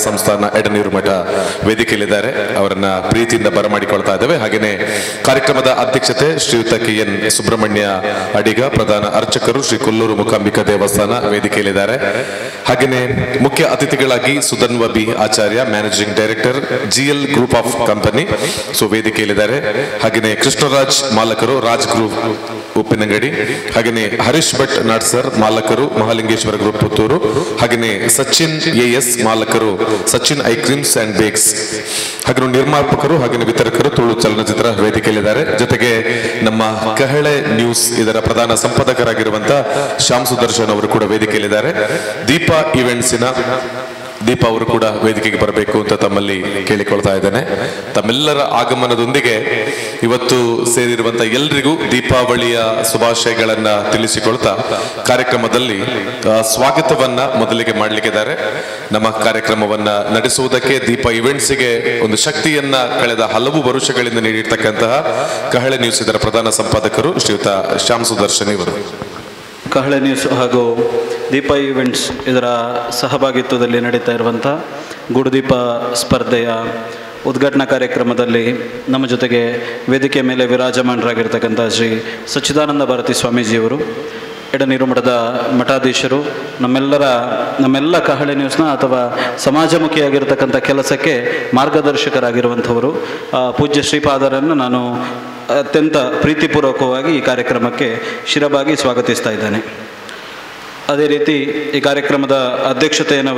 ಸಂಸ್ಥಾನ ಎಡನೀರು ಮಠ ವೇದಿಕೆಯಲ್ಲಿದ್ದಾರೆ. ಅವರನ್ನ ಪ್ರೀತಿಯಿಂದ ಬರಮಾಡಿಕೊಳ್ತಾ ಇದ್ದೇವೆ. ಹಾಗೆಯೇ ಕಾರ್ಯಕ್ರಮದ ಅಧ್ಯಕ್ಷತೆ ಶ್ರೀಯುತ KN ಸುಬ್ರಹ್ಮಣ್ಯ ಅಡಿಗ, ಪ್ರಧಾನ ಅರ್ಚಕರು ಶ್ರೀ ಕೊಲ್ಲೂರು ಮೂಕಾಂಬಿಕಾ ದೇವಸ್ಥಾನ ವೇದಿಕೆಯಲ್ಲಿದ್ದಾರೆ. ಹಾಗೆಯೇ ಮುಖ್ಯ ಅತಿಥಿಗಳಾಗಿ Sudhanva B Acharya, managing director GL group of company ವೇದಿಕೆಯಲ್ಲಿದ್ದಾರೆ. ಹಾಗೆಯೇ ಕೃಷ್ಣರಾಜ್ ಮಾಲಕರು ರಾಜ್ ಗ್ರೂಪ್ ಉಪ್ಪಿನಂಗಡಿ, ಹಾಗೆಯೇ ಹರೀಶ್ ಭಟ್ ನಾಡ್ಸರ್ ಮಾಲಕರು ಮಹಾಲಿಂಗೇಶ್ವರ ಗ್ರೂಪ್ ಪುತ್ತೂರು, ಹಾಗೆಯೇ ಸಚಿನ್ AS ಮಾಲಕರು Sachin ice creams and bakes, ಹಾಗೆ ನಿರ್ಮಾಪಕರು ಹಾಗೆ ವಿತರಕರು ತುಳು ಚಲನಚಿತ್ರ ವೇದಿಕೆಯಲ್ಲಿದ್ದಾರೆ. ಜೊತೆಗೆ ನಮ್ಮ ಕಹಳೆ ನ್ಯೂಸ್ ಇದರ ಪ್ರಧಾನ ಸಂಪಾದಕರಾಗಿರುವಂತಹ ಶ್ಯಾಮ್ ಸುದರ್ಶನ್ ಅವರು ಕೂಡ ವೇದಿಕೆಯಲ್ಲಿದ್ದಾರೆ. ದೀಪಾ ಇವೆಂಟ್ಸಿನ ದೀಪಾ ಅವರು ಕೂಡ ವೇದಿಕೆಗೆ ಬರಬೇಕು ಅಂತ ತಮ್ಮಲ್ಲಿ ಕೇಳಿಕೊಳ್ತಾ ಇದ್ದೇನೆ. ತಮ್ಮೆಲ್ಲರ ಆಗಮನದೊಂದಿಗೆ ಇವತ್ತು ಸೇರಿರುವಂತ ಎಲ್ರಿಗೂ ದೀಪಾವಳಿಯ ಶುಭಾಶಯಗಳನ್ನ ತಿಳಿಸಿಕೊಳ್ತಾ ಕಾರ್ಯಕ್ರಮದಲ್ಲಿ ಸ್ವಾಗತವನ್ನ ಮೊದಲಿಗೆ ಮಾಡಲಿಕ್ಕಿದ್ದಾರೆ. ನಮ್ಮ ಕಾರ್ಯಕ್ರಮವನ್ನ ನಡೆಸುವುದಕ್ಕೆ ದೀಪಾ ಇವೆಂಟ್ಸ್ಗೆ ಒಂದು ಶಕ್ತಿಯನ್ನ ಕಳೆದ ಹಲವು ವರ್ಷಗಳಿಂದ ನೀಡಿರ್ತಕ್ಕಂತಹ ಕಹಳೆ ನ್ಯೂಸ್ ಇದರ ಪ್ರಧಾನ ಸಂಪಾದಕರು ಶ್ರೀಯುತ ಶ್ಯಾಮ್ ಸುದರ್ಶನ್ ಇವರು. ಕಹಳೆ ನ್ಯೂಸ್ ಹಾಗೂ ದೀಪ ಈವೆಂಟ್ಸ್ ಇದರ ಸಹಭಾಗಿತ್ವದಲ್ಲಿ ನಡೀತಾ ಇರುವಂಥ ಗೂಡುದೀಪ ಸ್ಪರ್ಧೆಯ ಉದ್ಘಾಟನಾ ಕಾರ್ಯಕ್ರಮದಲ್ಲಿ ನಮ್ಮ ಜೊತೆಗೆ ವೇದಿಕೆ ಮೇಲೆ ವಿರಾಜಮಾನರಾಗಿರ್ತಕ್ಕಂಥ ಶ್ರೀ ಸಚ್ಚಿದಾನಂದ ಭಾರತಿ ಸ್ವಾಮೀಜಿಯವರು, ಎಡನೀರು ಮಠದ ಮಠಾಧೀಶರು, ನಮ್ಮೆಲ್ಲ ಕಹಳೆ ನ್ಯೂಸ್ನ ಅಥವಾ ಸಮಾಜಮುಖಿಯಾಗಿರ್ತಕ್ಕಂಥ ಕೆಲಸಕ್ಕೆ ಮಾರ್ಗದರ್ಶಕರಾಗಿರುವಂಥವರು ಪೂಜ್ಯ ಶ್ರೀಪಾದರನ್ನು ನಾನು ಅತ್ಯಂತ ಪ್ರೀತಿಪೂರ್ವಕವಾಗಿ ಈ ಕಾರ್ಯಕ್ರಮಕ್ಕೆ ಶಿರಬಾಗಿ ಸ್ವಾಗತಿಸ್ತಾ ಇದ್ದೇನೆ. ಅದೇ ರೀತಿ ಈ ಕಾರ್ಯಕ್ರಮದ ಅಧ್ಯಕ್ಷತೆಯನ್ನು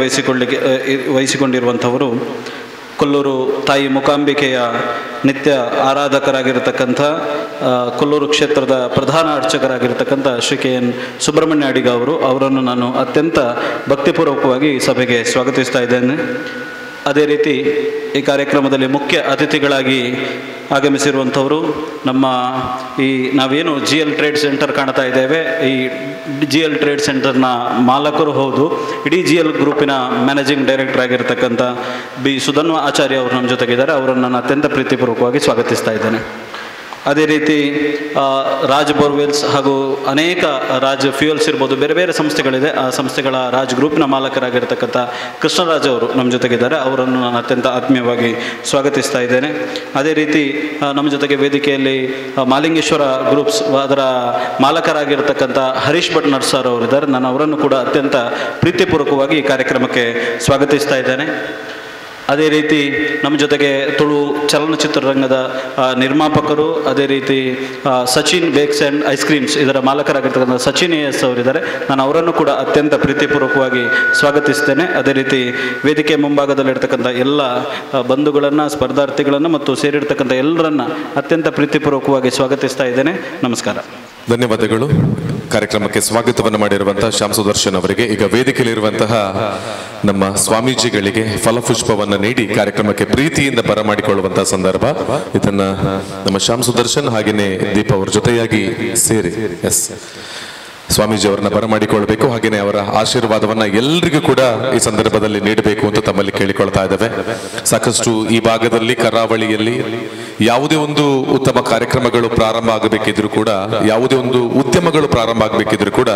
ವಹಿಸಿಕೊಂಡಿರುವಂಥವರು ಕೊಲ್ಲೂರು ತಾಯಿ ಮೂಕಾಂಬಿಕೆಯ ನಿತ್ಯ ಆರಾಧಕರಾಗಿರ್ತಕ್ಕಂಥ ಕೊಲ್ಲೂರು ಕ್ಷೇತ್ರದ ಪ್ರಧಾನ ಅರ್ಚಕರಾಗಿರ್ತಕ್ಕಂಥ ಶ್ರೀ KN ಸುಬ್ರಹ್ಮಣ್ಯ ಅಡಿಗ ಅವರನ್ನು ನಾನು ಅತ್ಯಂತ ಭಕ್ತಿಪೂರ್ವಕವಾಗಿ ಸಭೆಗೆ ಸ್ವಾಗತಿಸ್ತಾ ಇದ್ದೇನೆ. ಅದೇ ರೀತಿ ಈ ಕಾರ್ಯಕ್ರಮದಲ್ಲಿ ಮುಖ್ಯ ಅತಿಥಿಗಳಾಗಿ ಆಗಮಿಸಿರುವಂಥವರು ನಮ್ಮ ನಾವೇನು GL ಟ್ರೇಡ್ ಸೆಂಟರ್ ಕಾಣ್ತಾ ಇದ್ದೇವೆ, ಈ GL ಟ್ರೇಡ್ ಸೆಂಟರ್ನ ಮಾಲಕರು ಹೌದು, ಇಡೀ GL ಗ್ರೂಪಿನ ಮ್ಯಾನೇಜಿಂಗ್ ಡೈರೆಕ್ಟರ್ ಆಗಿರ್ತಕ್ಕಂಥ B ಸುಧನ್ವ ಆಚಾರ್ಯ ಅವರು ನಮ್ಮ ಜೊತೆಗಿದ್ದಾರೆ. ಅವರನ್ನು ನಾನು ಅತ್ಯಂತ ಪ್ರೀತಿಪೂರ್ವಕವಾಗಿ ಸ್ವಾಗತಿಸ್ತಾ ಇದ್ದೇನೆ. ಅದೇ ರೀತಿ ರಾಜ್ ಬೋರ್ವೆಲ್ಸ್ ಹಾಗೂ ಅನೇಕ ರಾಜ್ ಫ್ಯೂಯಲ್ಸ್ ಇರ್ಬೋದು, ಬೇರೆ ಬೇರೆ ಸಂಸ್ಥೆಗಳಿದೆ, ಆ ಸಂಸ್ಥೆಗಳ ರಾಜ್ ಗ್ರೂಪ್ನ ಮಾಲಕರಾಗಿರ್ತಕ್ಕಂಥ ಕೃಷ್ಣರಾಜ್ ಅವರು ನಮ್ಮ ಜೊತೆಗಿದ್ದಾರೆ. ಅವರನ್ನು ನಾನು ಅತ್ಯಂತ ಆತ್ಮೀಯವಾಗಿ ಸ್ವಾಗತಿಸ್ತಾ ಇದ್ದೇನೆ. ಅದೇ ರೀತಿ ನಮ್ಮ ಜೊತೆಗೆ ವೇದಿಕೆಯಲ್ಲಿ ಮಹಾಲಿಂಗೇಶ್ವರ ಗ್ರೂಪ್ಸ್ ಅದರ ಮಾಲಕರಾಗಿರ್ತಕ್ಕಂಥ ಹರೀಶ್ ಭಟ್ ನಡ್ಸರ್ ಅವರಿದ್ದಾರೆ. ನಾನು ಅವರನ್ನು ಕೂಡ ಅತ್ಯಂತ ಪ್ರೀತಿಪೂರ್ವಕವಾಗಿ ಈ ಕಾರ್ಯಕ್ರಮಕ್ಕೆ ಸ್ವಾಗತಿಸ್ತಾ ಇದ್ದೇನೆ. ಅದೇ ರೀತಿ ನಮ್ಮ ಜೊತೆಗೆ ತುಳು ಚಲನಚಿತ್ರರಂಗದ ನಿರ್ಮಾಪಕರು, ಅದೇ ರೀತಿ Sachin bakes and ice creams ಇದರ ಮಾಲಕರಾಗಿರ್ತಕ್ಕಂಥ ಸಚಿನ್ AS ಅವರಿದ್ದಾರೆ. ನಾನು ಅವರನ್ನು ಕೂಡ ಅತ್ಯಂತ ಪ್ರೀತಿಪೂರ್ವಕವಾಗಿ ಸ್ವಾಗತಿಸ್ತೇನೆ. ಅದೇ ರೀತಿ ವೇದಿಕೆ ಮುಂಭಾಗದಲ್ಲಿರ್ತಕ್ಕಂಥ ಎಲ್ಲ ಬಂಧುಗಳನ್ನು, ಸ್ಪರ್ಧಾರ್ಥಿಗಳನ್ನು ಮತ್ತು ಸೇರಿರ್ತಕ್ಕಂಥ ಎಲ್ಲರನ್ನ ಅತ್ಯಂತ ಪ್ರೀತಿಪೂರ್ವಕವಾಗಿ ಸ್ವಾಗತಿಸ್ತಾ ಇದ್ದೇನೆ. ನಮಸ್ಕಾರ, ಧನ್ಯವಾದಗಳು. ಕಾರ್ಯಕ್ರಮಕ್ಕೆ ಸ್ವಾಗತವನ್ನು ಮಾಡಿರುವಂತಹ ಶ್ಯಾಮ್ ಸುದರ್ಶನ್ ಅವರಿಗೆ ಈಗ ವೇದಿಕೆಯಲ್ಲಿರುವಂತಹ ನಮ್ಮ ಸ್ವಾಮೀಜಿಗಳಿಗೆ ಫಲಪುಷ್ಪವನ್ನು ನೀಡಿ ಕಾರ್ಯಕ್ರಮಕ್ಕೆ ಪ್ರೀತಿಯಿಂದ ಬರಮಾಡಿಕೊಳ್ಳುವಂತಹ ಸಂದರ್ಭ. ಇದನ್ನ ನಮ್ಮ ಶ್ಯಾಮ್ ಸುದರ್ಶನ್ ಹಾಗೇನೆ ದೀಪ ಅವರ ಜೊತೆಯಾಗಿ ಸೇರಿ ಸ್ವಾಮೀಜಿ ಅವರನ್ನ ಬರಮಾಡಿಕೊಳ್ಬೇಕು. ಹಾಗೇನೆ ಅವರ ಆಶೀರ್ವಾದವನ್ನ ಎಲ್ರಿಗೂ ಕೂಡ ಈ ಸಂದರ್ಭದಲ್ಲಿ ನೀಡಬೇಕು ಅಂತ ತಮ್ಮಲ್ಲಿ ಕೇಳಿಕೊಳ್ತಾ ಇದ್ದೇವೆ. ಸಾಕಷ್ಟು ಈ ಭಾಗದಲ್ಲಿ ಕರಾವಳಿಯಲ್ಲಿ ಯಾವುದೇ ಒಂದು ಉತ್ತಮ ಕಾರ್ಯಕ್ರಮಗಳು ಪ್ರಾರಂಭ ಆಗಬೇಕಿದ್ರು ಕೂಡ, ಯಾವುದೇ ಒಂದು ಉದ್ಯಮಗಳು ಪ್ರಾರಂಭ ಆಗಬೇಕಿದ್ರು ಕೂಡ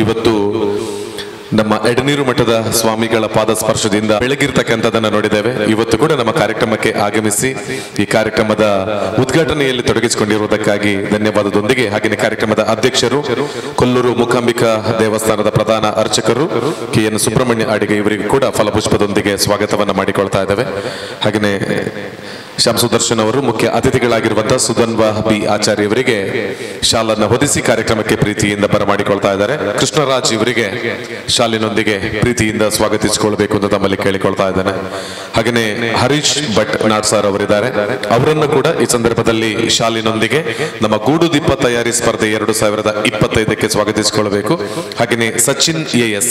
ಇವತ್ತು ನಮ್ಮ ಎಡನೀರು ಮಠದ ಸ್ವಾಮಿಗಳ ಪಾದ ಸ್ಪರ್ಶದಿಂದ ಬೆಳಗಿರ್ತಕ್ಕಂಥದನ್ನ ನೋಡಿದ್ದೇವೆ. ಇವತ್ತು ಕೂಡ ನಮ್ಮ ಕಾರ್ಯಕ್ರಮಕ್ಕೆ ಆಗಮಿಸಿ ಈ ಕಾರ್ಯಕ್ರಮದ ಉದ್ಘಾಟನೆಯಲ್ಲಿ ತೊಡಗಿಸಿಕೊಂಡಿರುವುದಕ್ಕಾಗಿ ಧನ್ಯವಾದದೊಂದಿಗೆ, ಹಾಗೆಯೇ ಕಾರ್ಯಕ್ರಮದ ಅಧ್ಯಕ್ಷರು ಕೊಲ್ಲೂರು ಮೂಕಾಂಬಿಕಾ ದೇವಸ್ಥಾನದ ಪ್ರಧಾನ ಅರ್ಚಕರು KN ಸುಬ್ರಹ್ಮಣ್ಯ ಅಡಿಗ ಇವರಿಗೂ ಕೂಡ ಫಲಪುಷ್ಪದೊಂದಿಗೆ ಸ್ವಾಗತವನ್ನ ಮಾಡಿಕೊಳ್ತಾ ಇದ್ದೇವೆ. ಹಾಗೆಯೇ ಶ್ಯಾಮ್ ಸುದರ್ಶನ್ ಅವರು ಮುಖ್ಯ ಅತಿಥಿಗಳಾಗಿರುವಂತಹ ಸುಧನ್ವ B ಆಚಾರ್ಯ ಇವರಿಗೆ ಶಾಲನ್ನು ಹೊದಿಸಿ ಕಾರ್ಯಕ್ರಮಕ್ಕೆ ಪ್ರೀತಿಯಿಂದ ಬರಮಾಡಿಕೊಳ್ತಾ ಇದ್ದಾರೆ. ಕೃಷ್ಣರಾಜ್ ಇವರಿಗೆ ಶಾಲಿನೊಂದಿಗೆ ಪ್ರೀತಿಯಿಂದ ಸ್ವಾಗತಿಸಿಕೊಳ್ಬೇಕು ಅಂತ ತಮ್ಮಲ್ಲಿ ಕೇಳಿಕೊಳ್ತಾ ಇದ್ದಾನೆ. ಹಾಗೆಯೇ ಹರೀಶ್ ಭಟ್ ನಾಡ್ಸರ್ ಅವರಿದ್ದಾರೆ. ಅವರನ್ನು ಕೂಡ ಈ ಸಂದರ್ಭದಲ್ಲಿ ಶಾಲಿನೊಂದಿಗೆ ನಮ್ಮ ಗೂಡುದೀಪ ತಯಾರಿ ಸ್ಪರ್ಧೆ 2025ಕ್ಕೆ ಸ್ವಾಗತಿಸಿಕೊಳ್ಳಬೇಕು. ಹಾಗೆಯೇ ಸಚಿನ್ AS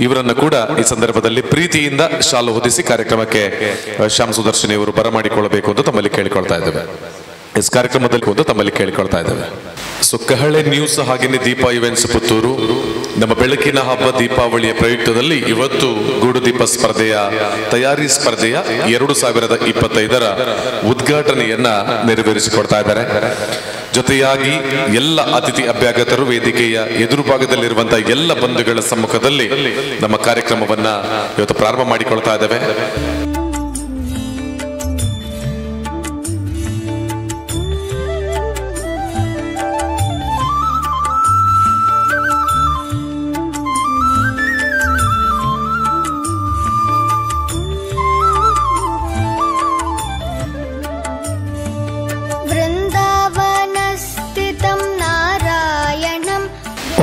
ಇವರನ್ನು ಕೂಡ ಈ ಸಂದರ್ಭದಲ್ಲಿ ಪ್ರೀತಿಯಿಂದ ಶಾಲು ಹೊದಿಸಿ ಕಾರ್ಯಕ್ರಮಕ್ಕೆ ಶ್ಯಾಮ್ ಸುದರ್ಶನ್ ಇವರು ಬರಮಾಡಿಕೊಳ್ಳಬೇಕು ಅಂತ ತಮ್ಮಲ್ಲಿ ಕೇಳಿಕೊಳ್ತಾ ಇದ್ದೇವೆ. ಇಸ್ ಕಾರ್ಯಕ್ರಮದಲ್ಲಿ ತಮ್ಮಲ್ಲಿ ಕೇಳಿಕೊಳ್ತಾ ಇದ್ದೇವೆ. ಸೊ ಕಹಳೆ ನ್ಯೂಸ್ ಹಾಗೆಯೇ ದೀಪಾ ಇವೆಂಟ್ಸ್ ಪುತ್ತೂರು ನಮ್ಮ ಬೆಳಕಿನ ಹಬ್ಬ ದೀಪಾವಳಿಯ ಪ್ರಯುಕ್ತದಲ್ಲಿ ಇವತ್ತು ಗೂಡುದೀಪ ಸ್ಪರ್ಧೆಯ ತಯಾರಿ ಸ್ಪರ್ಧೆಯ 2025ರ ಉದ್ಘಾಟನೆಯನ್ನ ನೆರವೇರಿಸಿಕೊಡ್ತಾ ಇದ್ದಾರೆ. ಜೊತೆಯಾಗಿ ಎಲ್ಲ ಅತಿಥಿ ಅಭ್ಯಾಗತರು ವೇದಿಕೆಯ ಎದುರು ಭಾಗದಲ್ಲಿರುವಂತಹ ಎಲ್ಲ ಬಂಧುಗಳ ಸಮ್ಮುಖದಲ್ಲಿ ನಮ್ಮ ಕಾರ್ಯಕ್ರಮವನ್ನ ಇವತ್ತು ಪ್ರಾರಂಭ ಮಾಡಿಕೊಳ್ತಾ ಇದ್ದೇವೆ.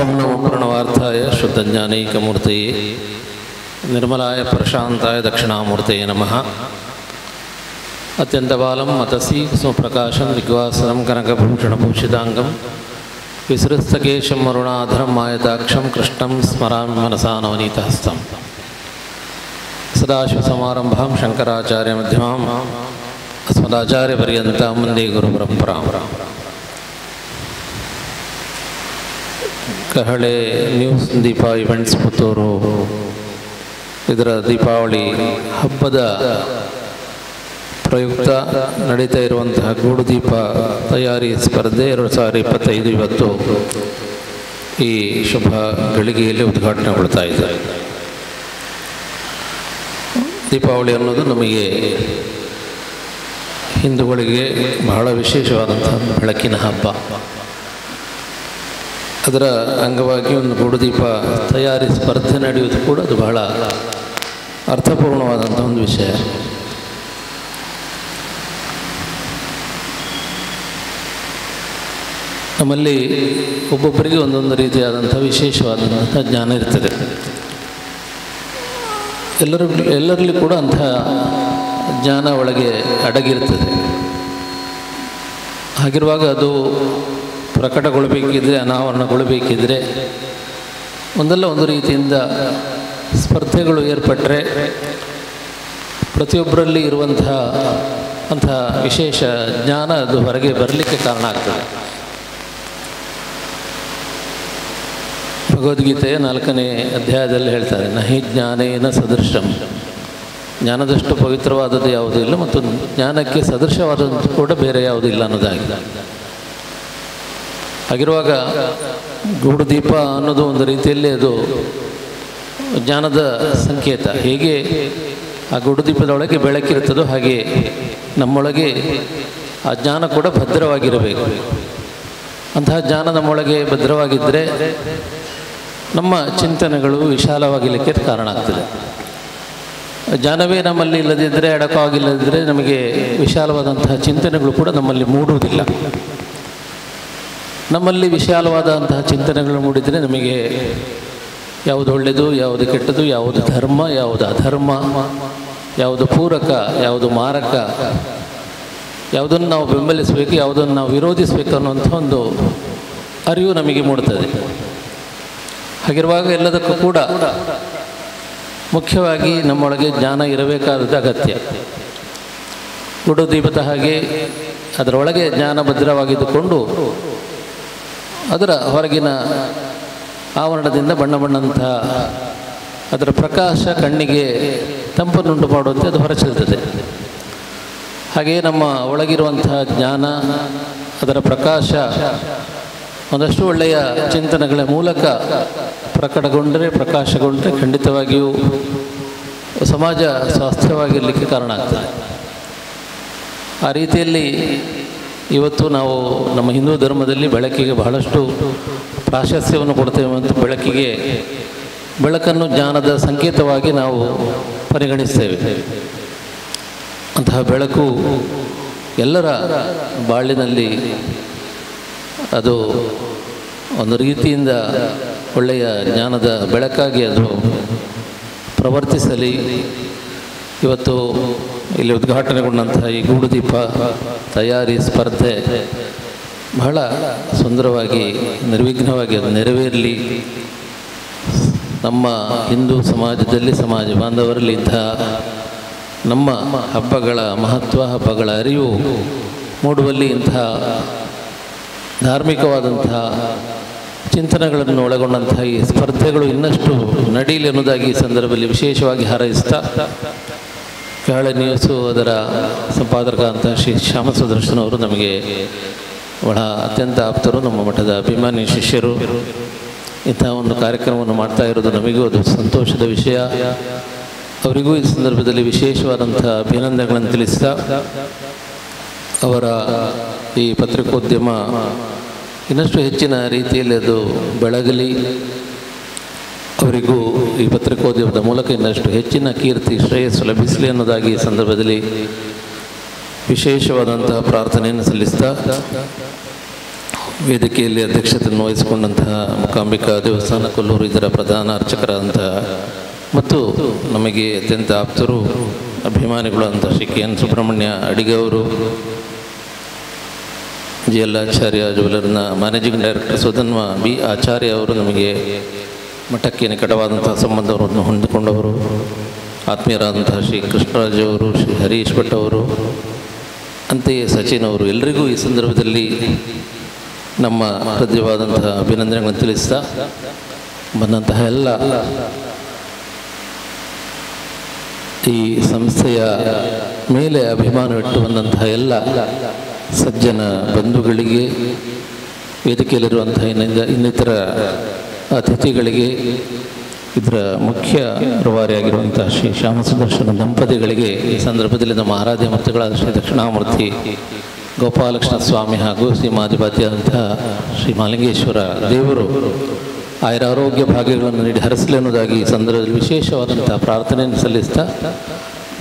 ಓಂ ನಮೋ ಪ್ರಣವಾರ್ಥಾಯ ಶುದ್ಧಜ್ಞಾನೈಕಮೂರ್ತಯೇ ನಿರ್ಮಲಾಯ ಪ್ರಶಾಂತಾಯ ದಕ್ಷಿಣಾಮೂರ್ತಯೇ ನಮಃ. ಅತ್ಯಂತಬಾಲಂ ಮತಸಿ ಸುಪ್ರಕಾಶಂ ದಿಗ್ವಾಸರಂ ಕನಕಭೂಷಣಭೂಷಿತಾಂಗಂ ವಿಸೃಸ್ತಕೇಶಂ ಅರುಣಾಧರಂ ಮಾಯತಾಕ್ಷಂ ಕೃಷ್ಣಂ ಸ್ಮರಾಮಿ ಮನಸಾ ನವನೀತಹಸ್ತಂ. ಸದಾಶಿವಸಮಾರಂಭಾಂ ಶಂಕರಾಚಾರ್ಯಮಧ್ಯಮಾಂ ಅಸ್ಮದಾಚಾರ್ಯಪರ್ಯಂತಾಂ ವಂದೇ ಗುರುಪರಂಪರಾಂ. ಕಹಳೆ ನ್ಯೂಸ್ ದೀಪ ಇವೆಂಟ್ಸ್ ಪುತ್ತೂರು ಇದರ ದೀಪಾವಳಿ ಹಬ್ಬದ ಪ್ರಯುಕ್ತ ನಡೀತಾ ಇರುವಂತಹ ಗೂಡುದೀಪ ತಯಾರಿ ಸ್ಪರ್ಧೆ 2025 ಇವತ್ತು ಈ ಶುಭ ಗಳಿಗೆಯಲ್ಲಿ ಉದ್ಘಾಟನೆಗೊಳ್ತಾ ಇದೆ. ದೀಪಾವಳಿ ಅನ್ನೋದು ನಮಗೆ ಹಿಂದೂಗಳಿಗೆ ಬಹಳ ವಿಶೇಷವಾದಂತಹ ಬೆಳಕಿನ ಹಬ್ಬ. ಅದರ ಅಂಗವಾಗಿ ಒಂದು ಗೂಡುದೀಪ ತಯಾರಿ ಸ್ಪರ್ಧೆ ನಡೆಯುವುದು ಕೂಡ ಅದು ಬಹಳ ಅರ್ಥಪೂರ್ಣವಾದಂಥ ಒಂದು ವಿಷಯ. ನಮ್ಮಲ್ಲಿ ಒಬ್ಬೊಬ್ಬರಿಗೆ ಒಂದೊಂದು ರೀತಿಯಾದಂಥ ವಿಶೇಷವಾದಂಥ ಜ್ಞಾನ ಇರ್ತದೆ. ಎಲ್ಲರಲ್ಲಿ ಕೂಡ ಅಂಥ ಜ್ಞಾನ ಒಳಗೆ ಅಡಗಿರ್ತದೆ. ಹಾಗಿರುವಾಗ ಅದು ಪ್ರಕಟಗೊಳ್ಳಬೇಕಿದ್ರೆ, ಅನಾವರಣಗೊಳ್ಳಬೇಕಿದ್ರೆ ಒಂದಲ್ಲ ಒಂದು ರೀತಿಯಿಂದ ಸ್ಪರ್ಧೆಗಳು ಏರ್ಪಟ್ಟರೆ ಪ್ರತಿಯೊಬ್ಬರಲ್ಲಿ ಅಂತಹ ವಿಶೇಷ ಜ್ಞಾನ ಅದು ಹೊರಗೆ ಬರಲಿಕ್ಕೆ ಕಾರಣ ಆಗ್ತದೆ. ಭಗವದ್ಗೀತೆಯ 4ನೇ ಅಧ್ಯಾಯದಲ್ಲಿ ಹೇಳ್ತಾರೆ, ನಹಿ ಜ್ಞಾನೇನ ಸದೃಶಂ. ಜ್ಞಾನದಷ್ಟು ಪವಿತ್ರವಾದದ್ದು ಯಾವುದೂ ಇಲ್ಲ ಮತ್ತು ಜ್ಞಾನಕ್ಕೆ ಸದೃಶವಾದದ್ದು ಕೂಡ ಬೇರೆ ಯಾವುದೂ ಇಲ್ಲ ಅನ್ನೋದಾಗಿದೆ. ಹಾಗಿರುವಾಗ ಗೂಡುದೀಪ ಅನ್ನೋದು ಒಂದು ರೀತಿಯಲ್ಲಿ ಅದು ಜ್ಞಾನದ ಸಂಕೇತ. ಹೇಗೆ ಆ ಗೂಡುದೀಪದೊಳಗೆ ಬೆಳಕಿರುತ್ತದೋ ಹಾಗೆ ನಮ್ಮೊಳಗೆ ಆ ಜ್ಞಾನ ಕೂಡ ಭದ್ರವಾಗಿರಬೇಕು. ಅಂತಹ ಜ್ಞಾನ ನಮ್ಮೊಳಗೆ ಭದ್ರವಾಗಿದ್ದರೆ ನಮ್ಮ ಚಿಂತನೆಗಳು ವಿಶಾಲವಾಗಿರಲಿಕ್ಕೆ ಕಾರಣ ಆಗ್ತದೆ. ಜ್ಞಾನವೇ ನಮ್ಮಲ್ಲಿ ಇಲ್ಲದಿದ್ದರೆ, ಅಡಕವಾಗಿಲ್ಲದಿದ್ದರೆ ನಮಗೆ ವಿಶಾಲವಾದಂತಹ ಚಿಂತನೆಗಳು ಕೂಡ ನಮ್ಮಲ್ಲಿ ಮೂಡುವುದಿಲ್ಲ. ನಮ್ಮಲ್ಲಿ ವಿಶಾಲವಾದಂತಹ ಚಿಂತನೆಗಳು ಮೂಡಿದರೆ ನಮಗೆ ಯಾವುದು ಒಳ್ಳೆಯದು, ಯಾವುದು ಕೆಟ್ಟದು, ಯಾವುದು ಧರ್ಮ, ಯಾವುದು ಅಧರ್ಮ, ಯಾವುದು ಪೂರಕ, ಯಾವುದು ಮಾರಕ, ಯಾವುದನ್ನು ನಾವು ಬೆಂಬಲಿಸಬೇಕು, ಯಾವುದನ್ನು ನಾವು ವಿರೋಧಿಸಬೇಕು ಅನ್ನುವಂಥ ಒಂದು ಅರಿವು ನಮಗೆ ಮೂಡುತ್ತದೆ. ಹಾಗಿರುವಾಗ ಎಲ್ಲದಕ್ಕೂ ಕೂಡ ಮುಖ್ಯವಾಗಿ ನಮ್ಮೊಳಗೆ ಜ್ಞಾನ ಇರಬೇಕಾದದ್ದು ಅಗತ್ಯ. ಗೂಡುದೀಪದ ಹಾಗೆ ಅದರೊಳಗೆ ಜ್ಞಾನ ಭದ್ರವಾಗಿದ್ದುಕೊಂಡು ಅದರ ಹೊರಗಿನ ಆವರಣದಿಂದ ಬಣ್ಣದಂತಹ ಅದರ ಪ್ರಕಾಶ ಕಣ್ಣಿಗೆ ತಂಪನ್ನುಂಟು ಮಾಡುವಂತೆ ಅದು ಹೊರಚೆಲ್ತದೆ. ಹಾಗೆಯೇ ನಮ್ಮ ಒಳಗಿರುವಂತಹ ಜ್ಞಾನ, ಅದರ ಒಂದಷ್ಟು ಒಳ್ಳೆಯ ಚಿಂತನೆಗಳ ಮೂಲಕ ಪ್ರಕಾಶಗೊಂಡರೆ ಖಂಡಿತವಾಗಿಯೂ ಸಮಾಜ ಸ್ವಾಸ್ಥ್ಯವಾಗಿರಲಿಕ್ಕೆ ಕಾರಣ ಆಗ್ತದೆ. ಆ ರೀತಿಯಲ್ಲಿ ಇವತ್ತು ನಾವು ನಮ್ಮ ಹಿಂದೂ ಧರ್ಮದಲ್ಲಿ ಬೆಳಕಿಗೆ ಬಹಳಷ್ಟು ಪ್ರಾಶಸ್ತ್ಯವನ್ನು ಕೊಡ್ತೇವೆ ಮತ್ತು ಬೆಳಕನ್ನು ಜ್ಞಾನದ ಸಂಕೇತವಾಗಿ ನಾವು ಪರಿಗಣಿಸ್ತೇವೆ. ಅಂತಹ ಬೆಳಕು ಎಲ್ಲರ ಬಾಳಿನಲ್ಲಿ ಅದು ಒಂದು ರೀತಿಯಿಂದ ಒಳ್ಳೆಯ ಜ್ಞಾನದ ಬೆಳಕಾಗಿ ಅದು ಪ್ರವರ್ತಿಸಲಿ. ಇವತ್ತು ಇಲ್ಲಿ ಉದ್ಘಾಟನೆಗೊಂಡಂತಹ ಈ ಗೂಡುದೀಪ ತಯಾರಿ ಸ್ಪರ್ಧೆ ಬಹಳ ಸುಂದರವಾಗಿ ನಿರ್ವಿಘ್ನವಾಗಿ ಅದು ನೆರವೇರಲಿ. ನಮ್ಮ ಹಿಂದೂ ಸಮಾಜದಲ್ಲಿ, ಸಮಾಜ ಬಾಂಧವರಲ್ಲಿ ಇಂತಹ ನಮ್ಮ ಹಬ್ಬಗಳ ಮಹತ್ವ, ಹಬ್ಬಗಳ ಅರಿವು ಮೂಡುವಲ್ಲಿ ಇಂತಹ ಧಾರ್ಮಿಕವಾದಂತಹ ಚಿಂತನೆಗಳನ್ನು ಒಳಗೊಂಡಂತಹ ಈ ಸ್ಪರ್ಧೆಗಳು ಇನ್ನಷ್ಟು ನಡೀಲಿ ಅನ್ನೋದಾಗಿ ಈ ಸಂದರ್ಭದಲ್ಲಿ ವಿಶೇಷವಾಗಿ ಹಾರೈಸ್ತಾ, ಕೆಳ ನ್ಯೂಸು ಅದರ ಸಂಪಾದಕ ಅಂತ ಶ್ರೀ ಶ್ಯಾಮ ಸುದರ್ಶನ್ ಅವರು ನಮಗೆ ಬಹಳ ಅತ್ಯಂತ ಆಪ್ತರು, ನಮ್ಮ ಮಠದ ಅಭಿಮಾನಿ ಶಿಷ್ಯರು. ಇಂಥ ಒಂದು ಕಾರ್ಯಕ್ರಮವನ್ನು ಮಾಡ್ತಾ ಇರೋದು ನಮಗೂ ಅದು ಸಂತೋಷದ ವಿಷಯ. ಅವರಿಗೂ ಈ ಸಂದರ್ಭದಲ್ಲಿ ವಿಶೇಷವಾದಂಥ ಅಭಿನಂದನೆಗಳನ್ನು ತಿಳಿಸ್ತಾ, ಅವರ ಈ ಪತ್ರಿಕೋದ್ಯಮ ಇನ್ನಷ್ಟು ಹೆಚ್ಚಿನ ರೀತಿಯಲ್ಲಿ ಅದು ಬೆಳಗಲಿ, ಅವರಿಗೂ ಈ ಪತ್ರಿಕೋದ್ಯಮದ ಮೂಲಕ ಇನ್ನಷ್ಟು ಹೆಚ್ಚಿನ ಕೀರ್ತಿ ಶ್ರೇಯಸ್ಸು ಲಭಿಸಲಿ ಅನ್ನೋದಾಗಿ ಈ ಸಂದರ್ಭದಲ್ಲಿ ವಿಶೇಷವಾದಂತಹ ಪ್ರಾರ್ಥನೆಯನ್ನು ಸಲ್ಲಿಸ್ತಾ, ವೇದಿಕೆಯಲ್ಲಿ ಅಧ್ಯಕ್ಷತೆಯನ್ನು ವಹಿಸಿಕೊಂಡಂತಹ ಮೂಕಾಂಬಿಕಾ ದೇವಸ್ಥಾನ ಕೊಲ್ಲೂರು ಇದರ ಪ್ರಧಾನ ಅರ್ಚಕರಾದಂತಹ ಮತ್ತು ನಮಗೆ ಅತ್ಯಂತ ಆಪ್ತರು ಅಭಿಮಾನಿಗಳು ಅಂತ ಶ್ರೀ ಕೆ.ಎನ್. ಸುಬ್ರಹ್ಮಣ್ಯ ಅಡಿಗ ಅವರು, GL ಆಚಾರ್ಯ ಜ್ಯುವೆಲರ್ನ ಮ್ಯಾನೇಜಿಂಗ್ ಡೈರೆಕ್ಟರ್ ಸುಧನ್ವ B. ಆಚಾರ್ಯ ಅವರು ನಮಗೆ ಮಠಕ್ಕೆ ನಿಕಟವಾದಂತಹ ಸಂಬಂಧವನ್ನು ಹೊಂದಿಕೊಂಡವರು, ಆತ್ಮೀಯರಾದಂತಹ ಶ್ರೀ ಕೃಷ್ಣರಾಜ್ ಅವರು, ಶ್ರೀ ಹರೀಶ್ ಭಟ್ ಅವರು, ಅಂತೆಯೇ ಸಚಿನ್ ಅವರು, ಎಲ್ಲರಿಗೂ ಈ ಸಂದರ್ಭದಲ್ಲಿ ನಮ್ಮ ಹೃದಯವಾದಂತಹ ಅಭಿನಂದನೆಗಳನ್ನು ತಿಳಿಸ್ತಾ, ಬಂದಂತಹ ಎಲ್ಲ ಈ ಸಂಸ್ಥೆಯ ಮೇಲೆ ಅಭಿಮಾನವಿಟ್ಟು ಬಂದಂತಹ ಎಲ್ಲ ಸಜ್ಜನ ಬಂಧುಗಳಿಗೆ, ವೇದಿಕೆಯಲ್ಲಿರುವಂತಹ ಇನ್ನಿತರ ಅತಿಥಿಗಳಿಗೆ, ಇದರ ಮುಖ್ಯ ರೂವಾರಿಯಾಗಿರುವಂಥ ಶ್ರೀ ಶ್ಯಾಮ ಸುದರ್ಶನ ದಂಪತಿಗಳಿಗೆ ಈ ಸಂದರ್ಭದಲ್ಲಿ ನಮ್ಮ ಆರಾಧ್ಯ ಮೂರ್ತಿಗಳಾದ ಶ್ರೀ ದಕ್ಷಿಣಾಮೂರ್ತಿ ಗೋಪಾಲಕೃಷ್ಣ ಸ್ವಾಮಿ ಹಾಗೂ ಶ್ರೀಮಾಧಿಪತಿಯಾದಂತಹ ಶ್ರೀ ಮಾಲಿಂಗೇಶ್ವರ ದೇವರು ಆಯುರಾರೋಗ್ಯ ಭಾಗ್ಯಗಳನ್ನು ನೀಡಿ ಹರಿಸಲಿ ಅನ್ನೋದಾಗಿ ಈ ಸಂದರ್ಭದಲ್ಲಿ ವಿಶೇಷವಾದಂಥ ಪ್ರಾರ್ಥನೆಯನ್ನು ಸಲ್ಲಿಸ್ತಾ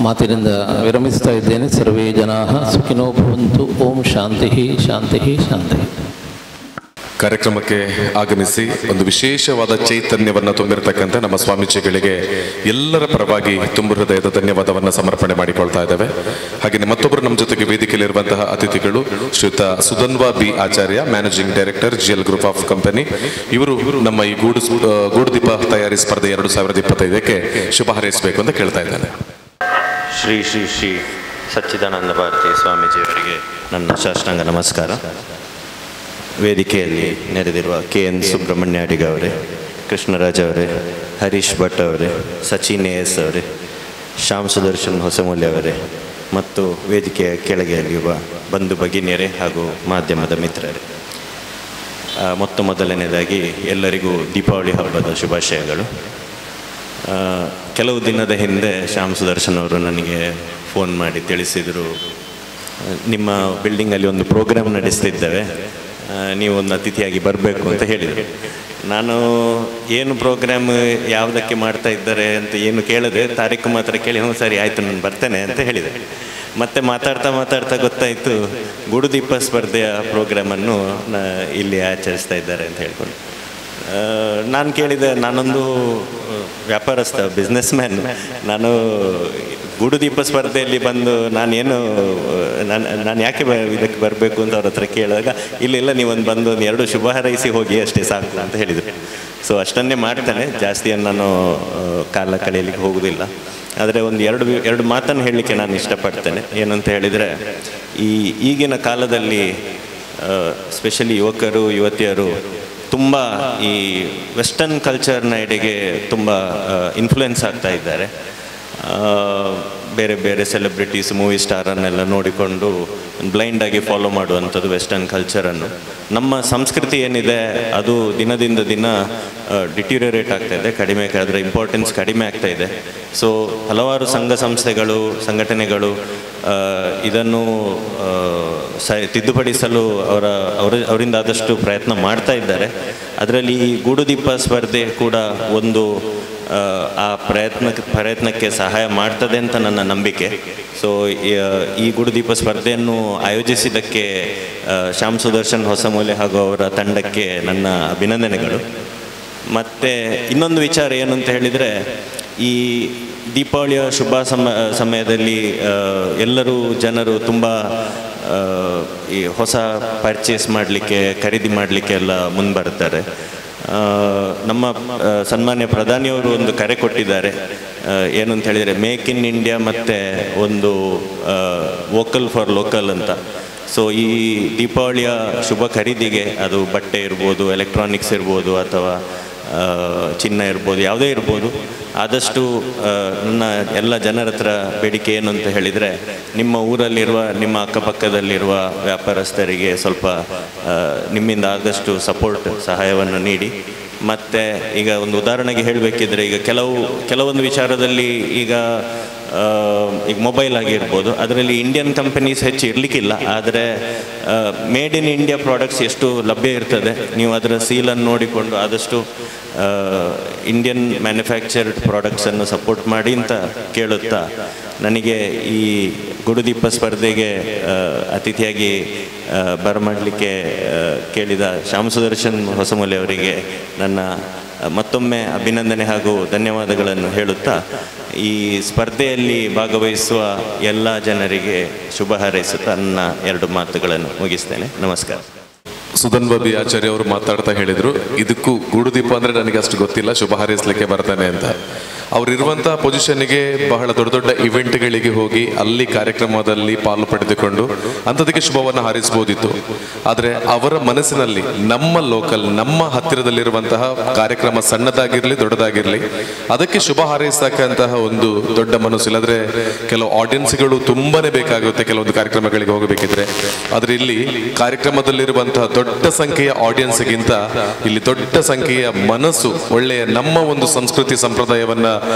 ಮಾತಿನಿಂದ ವಿರಮಿಸ್ತಾ ಇದ್ದೇನೆ. ಸರ್ವೇ ಜನಾಃ ಸುಖಿನೋ ಭವಂತು. ಓಂ ಶಾಂತಿ ಶಾಂತಿ ಶಾಂತಿ. ಕಾರ್ಯಕ್ರಮಕ್ಕೆ ಆಗಮಿಸಿ ಒಂದು ವಿಶೇಷವಾದ ಚೈತನ್ಯವನ್ನು ತುಂಬಿರತಕ್ಕಂಥ ನಮ್ಮ ಸ್ವಾಮೀಜಿಗಳಿಗೆ ಎಲ್ಲರ ಪರವಾಗಿ ತುಂಬು ಹೃದಯದ ಧನ್ಯವಾದವನ್ನು ಸಮರ್ಪಣೆ ಮಾಡಿಕೊಳ್ತಾ ಇದ್ದೇವೆ. ಹಾಗೆಯೇ ಮತ್ತೊಬ್ಬರು ನಮ್ಮ ಜೊತೆಗೆ ವೇದಿಕೆಯಲ್ಲಿರುವಂತಹ ಅತಿಥಿಗಳು ಶ್ರೀಯುತ Sudhanva B. Acharya, managing director GL group of company. ಇವರು ನಮ್ಮ ಈ ಗೂಡುದೀಪ ತಯಾರಿ ಸ್ಪರ್ಧೆ 2025ಕ್ಕೆ ಶುಭ ಹಾರೈಸಬೇಕು ಅಂತ ಕೇಳ್ತಾ ಇದ್ದಾನೆ. ಶ್ರೀ ಶ್ರೀ ಶ್ರೀ ಸಚ್ಚಿದಾನಂದ ಭಾರತಿ ಸ್ವಾಮೀಜಿಯವರಿಗೆ ನನ್ನ ಸಾಷ್ಟಾಂಗ ನಮಸ್ಕಾರ. ವೇದಿಕೆಯಲ್ಲಿ ನೆರೆದಿರುವ KN. ಸುಬ್ರಹ್ಮಣ್ಯ ಅಡಿಗ ಅವರೇ, ಕೃಷ್ಣರಾಜ್ ಅವರೇ, ಹರೀಶ್ ಭಟ್ ಅವರೇ, ಸಚಿನ್ AS ಅವರೇ, ಶ್ಯಾಮ್ ಸುದರ್ಶನ್ ಹೊಸಮೂಲ್ಯ ಅವರೇ ಮತ್ತು ವೇದಿಕೆಯ ಕೆಳಗೆಯಲ್ಲಿರುವ ಬಂಧು ಭಗಿನಿಯರೇ ಹಾಗೂ ಮಾಧ್ಯಮದ ಮಿತ್ರರೇ, ಮೊದಲನೇದಾಗಿ ಎಲ್ಲರಿಗೂ ದೀಪಾವಳಿ ಹಬ್ಬದ ಶುಭಾಶಯಗಳು. ಕೆಲವು ದಿನದ ಹಿಂದೆ ಶ್ಯಾಮ್ ಸುದರ್ಶನ್ ಅವರು ನನಗೆ ಫೋನ್ ಮಾಡಿ ತಿಳಿಸಿದರು, ನಿಮ್ಮ ಬಿಲ್ಡಿಂಗಲ್ಲಿ ಒಂದು ಪ್ರೋಗ್ರಾಮ್ ನಡೆಸ್ತಿದ್ದೇವೆ, ನೀವು ಒಂದು ಅತಿಥಿಯಾಗಿ ಬರಬೇಕು ಅಂತ ಹೇಳಿದರು. ನಾನು ಏನು ಪ್ರೋಗ್ರಾಮ್ ಯಾವುದಕ್ಕೆ ಮಾಡ್ತಾ ಇದ್ದಾರೆ ಅಂತ ಏನು ಕೇಳಿದೆ, ತಾರೀಕು ಮಾತ್ರ ಕೇಳಿ ಹ್ಞೂ ಸರಿ ಆಯಿತು ನಾನು ಬರ್ತೇನೆ ಅಂತ ಹೇಳಿದೆ. ಮತ್ತು ಮಾತಾಡ್ತಾ ಗೊತ್ತಾಯಿತು ಗೂಡುದೀಪ ಸ್ಪರ್ಧೆಯ ಪ್ರೋಗ್ರಾಮನ್ನು ಇಲ್ಲಿ ಆಚರಿಸ್ತಾ ಇದ್ದಾರೆ ಅಂತ ಹೇಳ್ಕೊಂಡು. ನಾನು ಕೇಳಿದೆ, ನಾನೊಂದು ವ್ಯಾಪಾರಸ್ಥ, ಬಿಸ್ನೆಸ್ ಮ್ಯಾನ್, ನಾನು ಗೂಡುದೀಪ ಸ್ಪರ್ಧೆಯಲ್ಲಿ ಬಂದು ನಾನು ಯಾಕೆ ಇದಕ್ಕೆ ಬರಬೇಕು ಅಂತ ಅವ್ರ ಹತ್ರ ಕೇಳಿದಾಗ, ಇಲ್ಲ ನೀವೊಂದು ಬಂದು 2 ಶುಭ ಹಾರೈಸಿ ಹೋಗಿ ಅಷ್ಟೇ ಸಾಕು ಅಂತ ಹೇಳಿದರು. ಸೊ ಅಷ್ಟನ್ನೇ ಮಾಡ್ತೇನೆ, ಜಾಸ್ತಿಯನ್ನು ನಾನು ಕಾಲ ಕಳೆಯಲಿಕ್ಕೆ ಹೋಗೋದಿಲ್ಲ. ಆದರೆ ಒಂದು ಎರಡು ಮಾತನ್ನು ಹೇಳಲಿಕ್ಕೆ ನಾನು ಇಷ್ಟಪಡ್ತೇನೆ. ಏನಂತ ಹೇಳಿದರೆ, ಈಗಿನ ಕಾಲದಲ್ಲಿ ಸ್ಪೆಷಲಿ ಯುವಕರು ಯುವತಿಯರು ತುಂಬ ಈ ವೆಸ್ಟರ್ನ್ ಕಲ್ಚರ್ನ ಎಡೆಗೆ ತುಂಬ ಇನ್ಫ್ಲುಯೆನ್ಸ್ ಆಗ್ತಾ ಇದ್ದಾರೆ. ಬೇರೆ ಬೇರೆ ಸೆಲೆಬ್ರಿಟೀಸ್, ಮೂವಿ ಸ್ಟಾರನ್ನೆಲ್ಲ ನೋಡಿಕೊಂಡು ಬ್ಲೈಂಡಾಗಿ ಫಾಲೋ ಮಾಡುವಂಥದ್ದು ವೆಸ್ಟರ್ನ್ ಕಲ್ಚರನ್ನು. ನಮ್ಮ ಸಂಸ್ಕೃತಿ ಏನಿದೆ ಅದು ದಿನದಿಂದ ದಿನ ಡಿಟೀರಿಯರೇಟ್ ಆಗ್ತಾಯಿದೆ, ಅದರ ಇಂಪಾರ್ಟೆನ್ಸ್ ಕಡಿಮೆ ಆಗ್ತಾ ಇದೆ. ಸೊ ಹಲವಾರು ಸಂಘ ಸಂಸ್ಥೆಗಳು, ಸಂಘಟನೆಗಳು ಇದನ್ನು ತಿದ್ದುಪಡಿಸಲು ಅವರಿಂದ ಆದಷ್ಟು ಪ್ರಯತ್ನ ಮಾಡ್ತಾ ಇದ್ದಾರೆ. ಅದರಲ್ಲಿ ಈ ಗೂಡುದೀಪ ಸ್ಪರ್ಧೆ ಕೂಡ ಒಂದು ಆ ಪ್ರಯತ್ನಕ್ಕೆ ಸಹಾಯ ಮಾಡ್ತದೆ ಅಂತ ನನ್ನ ನಂಬಿಕೆ. ಸೊ ಈ ಗೂಡುದೀಪ ಸ್ಪರ್ಧೆಯನ್ನು ಆಯೋಜಿಸಿದ್ದಕ್ಕೆ ಶ್ಯಾಮ್ ಸುದರ್ಶನ್ ಹೊಸಮೂಲೆ ಹಾಗೂ ಅವರ ತಂಡಕ್ಕೆ ನನ್ನ ಅಭಿನಂದನೆಗಳು. ಮತ್ತು ಇನ್ನೊಂದು ವಿಚಾರ ಏನು ಅಂತ ಹೇಳಿದರೆ, ಈ ದೀಪಾವಳಿಯ ಶುಭ ಸಮಯದಲ್ಲಿ ಎಲ್ಲರೂ ಜನರು ತುಂಬ ಈ ಹೊಸ ಪರ್ಚೇಸ್ ಮಾಡಲಿಕ್ಕೆ, ಖರೀದಿ ಮಾಡಲಿಕ್ಕೆ ಎಲ್ಲ ಮುಂದೆ ನಮ್ಮ ಸನ್ಮಾನ್ಯ ಪ್ರಧಾನಿಯವರು ಒಂದು ಕರೆ ಕೊಟ್ಟಿದ್ದಾರೆ. ಏನು ಅಂತ ಹೇಳಿದರೆ, ಮೇಕ್ ಇನ್ ಇಂಡಿಯಾ ಮತ್ತು ಒಂದು ವೋಕಲ್ ಫಾರ್ ಲೋಕಲ್ ಅಂತ. ಸೊ ಈ ದೀಪಾವಳಿಯ ಶುಭ ಖರೀದಿಗೆ ಅದು ಬಟ್ಟೆ ಇರ್ಬೋದು, ಎಲೆಕ್ಟ್ರಾನಿಕ್ಸ್ ಇರ್ಬೋದು, ಅಥವಾ ಚಿನ್ನ ಇರ್ಬೋದು, ಯಾವುದೇ ಇರ್ಬೋದು, ಆದಷ್ಟು ನನ್ನ ಎಲ್ಲ ಜನರ ಹತ್ರ ಬೇಡಿಕೆ ಏನು ಅಂತ ಹೇಳಿದರೆ, ನಿಮ್ಮ ಊರಲ್ಲಿರುವ, ನಿಮ್ಮ ಅಕ್ಕಪಕ್ಕದಲ್ಲಿರುವ ವ್ಯಾಪಾರಸ್ಥರಿಗೆ ಸ್ವಲ್ಪ ನಿಮ್ಮಿಂದ ಆದಷ್ಟು ಸಹಾಯವನ್ನು ನೀಡಿ. ಮತ್ತು ಈಗ ಒಂದು ಉದಾಹರಣೆಗೆ ಹೇಳಬೇಕಿದ್ರೆ, ಈಗ ಕೆಲವೊಂದು ವಿಚಾರದಲ್ಲಿ ಈಗ ಮೊಬೈಲ್ ಆಗಿರ್ಬೋದು, ಅದರಲ್ಲಿ ಇಂಡಿಯನ್ ಕಂಪನೀಸ್ ಹೆಚ್ಚು ಇರಲಿಕ್ಕಿಲ್ಲ, ಆದರೆ ಮೇಡ್ ಇನ್ ಇಂಡಿಯಾ ಪ್ರಾಡಕ್ಟ್ಸ್ ಎಷ್ಟು ಲಭ್ಯ ಇರ್ತದೆ, ನೀವು ಅದರ ಸೀಲನ್ನು ನೋಡಿಕೊಂಡು ಆದಷ್ಟು ಇಂಡಿಯನ್ ಮ್ಯಾನುಫ್ಯಾಕ್ಚರ್ಡ್ ಪ್ರಾಡಕ್ಟ್ಸನ್ನು ಸಪೋರ್ಟ್ ಮಾಡಿ ಅಂತ ಕೇಳುತ್ತಾ, ನನಗೆ ಈ ಗುಡುದೀಪ ಸ್ಪರ್ಧೆಗೆ ಅತಿಥಿಯಾಗಿ ಬರಮಾಡಲಿಕ್ಕೆ ಕೇಳಿದ ಶ್ಯಾಮ್ ಸುದರ್ಶನ್ ಹೊಸಮೂಲೆ ಅವರಿಗೆ ನನ್ನ ಮತ್ತೊಮ್ಮೆ ಅಭಿನಂದನೆ ಹಾಗೂ ಧನ್ಯವಾದಗಳನ್ನು ಹೇಳುತ್ತಾ, ಈ ಸ್ಪರ್ಧೆಯಲ್ಲಿ ಭಾಗವಹಿಸುವ ಎಲ್ಲ ಜನರಿಗೆ ಶುಭ ಹಾರೈಸುತ್ತಾ ನನ್ನ 2 ಮಾತುಗಳನ್ನು ಮುಗಿಸ್ತೇನೆ. ನಮಸ್ಕಾರ. ಸುಧನ್ ಬಾಬಿ ಆಚಾರ್ಯ ಅವರು ಮಾತಾಡ್ತಾ ಹೇಳಿದ್ರು, ಇದಕ್ಕೂ ಗೂಡುದೀಪ ಅಂದ್ರೆ ನನಗೆ ಅಷ್ಟು ಗೊತ್ತಿಲ್ಲ, ಶುಭ ಹಾರೈಸಲಿಕ್ಕೆ ಬರ್ತಾನೆ ಅಂತ. ಅವರಿರುವಂತಹ ಪೊಸಿಷನ್ಗೆ ಬಹಳ ದೊಡ್ಡ ದೊಡ್ಡ ಇವೆಂಟ್ಗಳಿಗೆ ಹೋಗಿ ಅಲ್ಲಿ ಕಾರ್ಯಕ್ರಮದಲ್ಲಿ ಪಾಲು ಪಡೆದುಕೊಂಡು ಅಂಥದಕ್ಕೆ ಶುಭವನ್ನು ಹಾರೈಸಬಹುದಿತ್ತು. ಆದರೆ ಅವರ ಮನಸ್ಸಿನಲ್ಲಿ ನಮ್ಮ ಲೋಕಲ್, ನಮ್ಮ ಹತ್ತಿರದಲ್ಲಿರುವಂತಹ ಕಾರ್ಯಕ್ರಮ ಸಣ್ಣದಾಗಿರ್ಲಿ ದೊಡ್ಡದಾಗಿರ್ಲಿ, ಅದಕ್ಕೆ ಶುಭ ಹಾರೈಸತಕ್ಕಂತಹ ಒಂದು ದೊಡ್ಡ ಮನಸ್ಸು. ಇಲ್ಲದ್ರೆ ಕೆಲವು ಆಡಿಯನ್ಸ್ಗಳು ತುಂಬಾನೇ ಬೇಕಾಗುತ್ತೆ ಕೆಲವೊಂದು ಕಾರ್ಯಕ್ರಮಗಳಿಗೆ ಹೋಗಬೇಕಿದ್ರೆ. ಆದ್ರೆ ಇಲ್ಲಿ ಕಾರ್ಯಕ್ರಮದಲ್ಲಿರುವಂತಹ ದೊಡ್ಡ ಸಂಖ್ಯೆಯ ಆಡಿಯನ್ಸ್ಗಿಂತ ಇಲ್ಲಿ ದೊಡ್ಡ ಸಂಖ್ಯೆಯ ಮನಸ್ಸು, ಒಳ್ಳೆಯ ನಮ್ಮ ಒಂದು ಸಂಸ್ಕೃತಿ ಸಂಪ್ರದಾಯವನ್ನ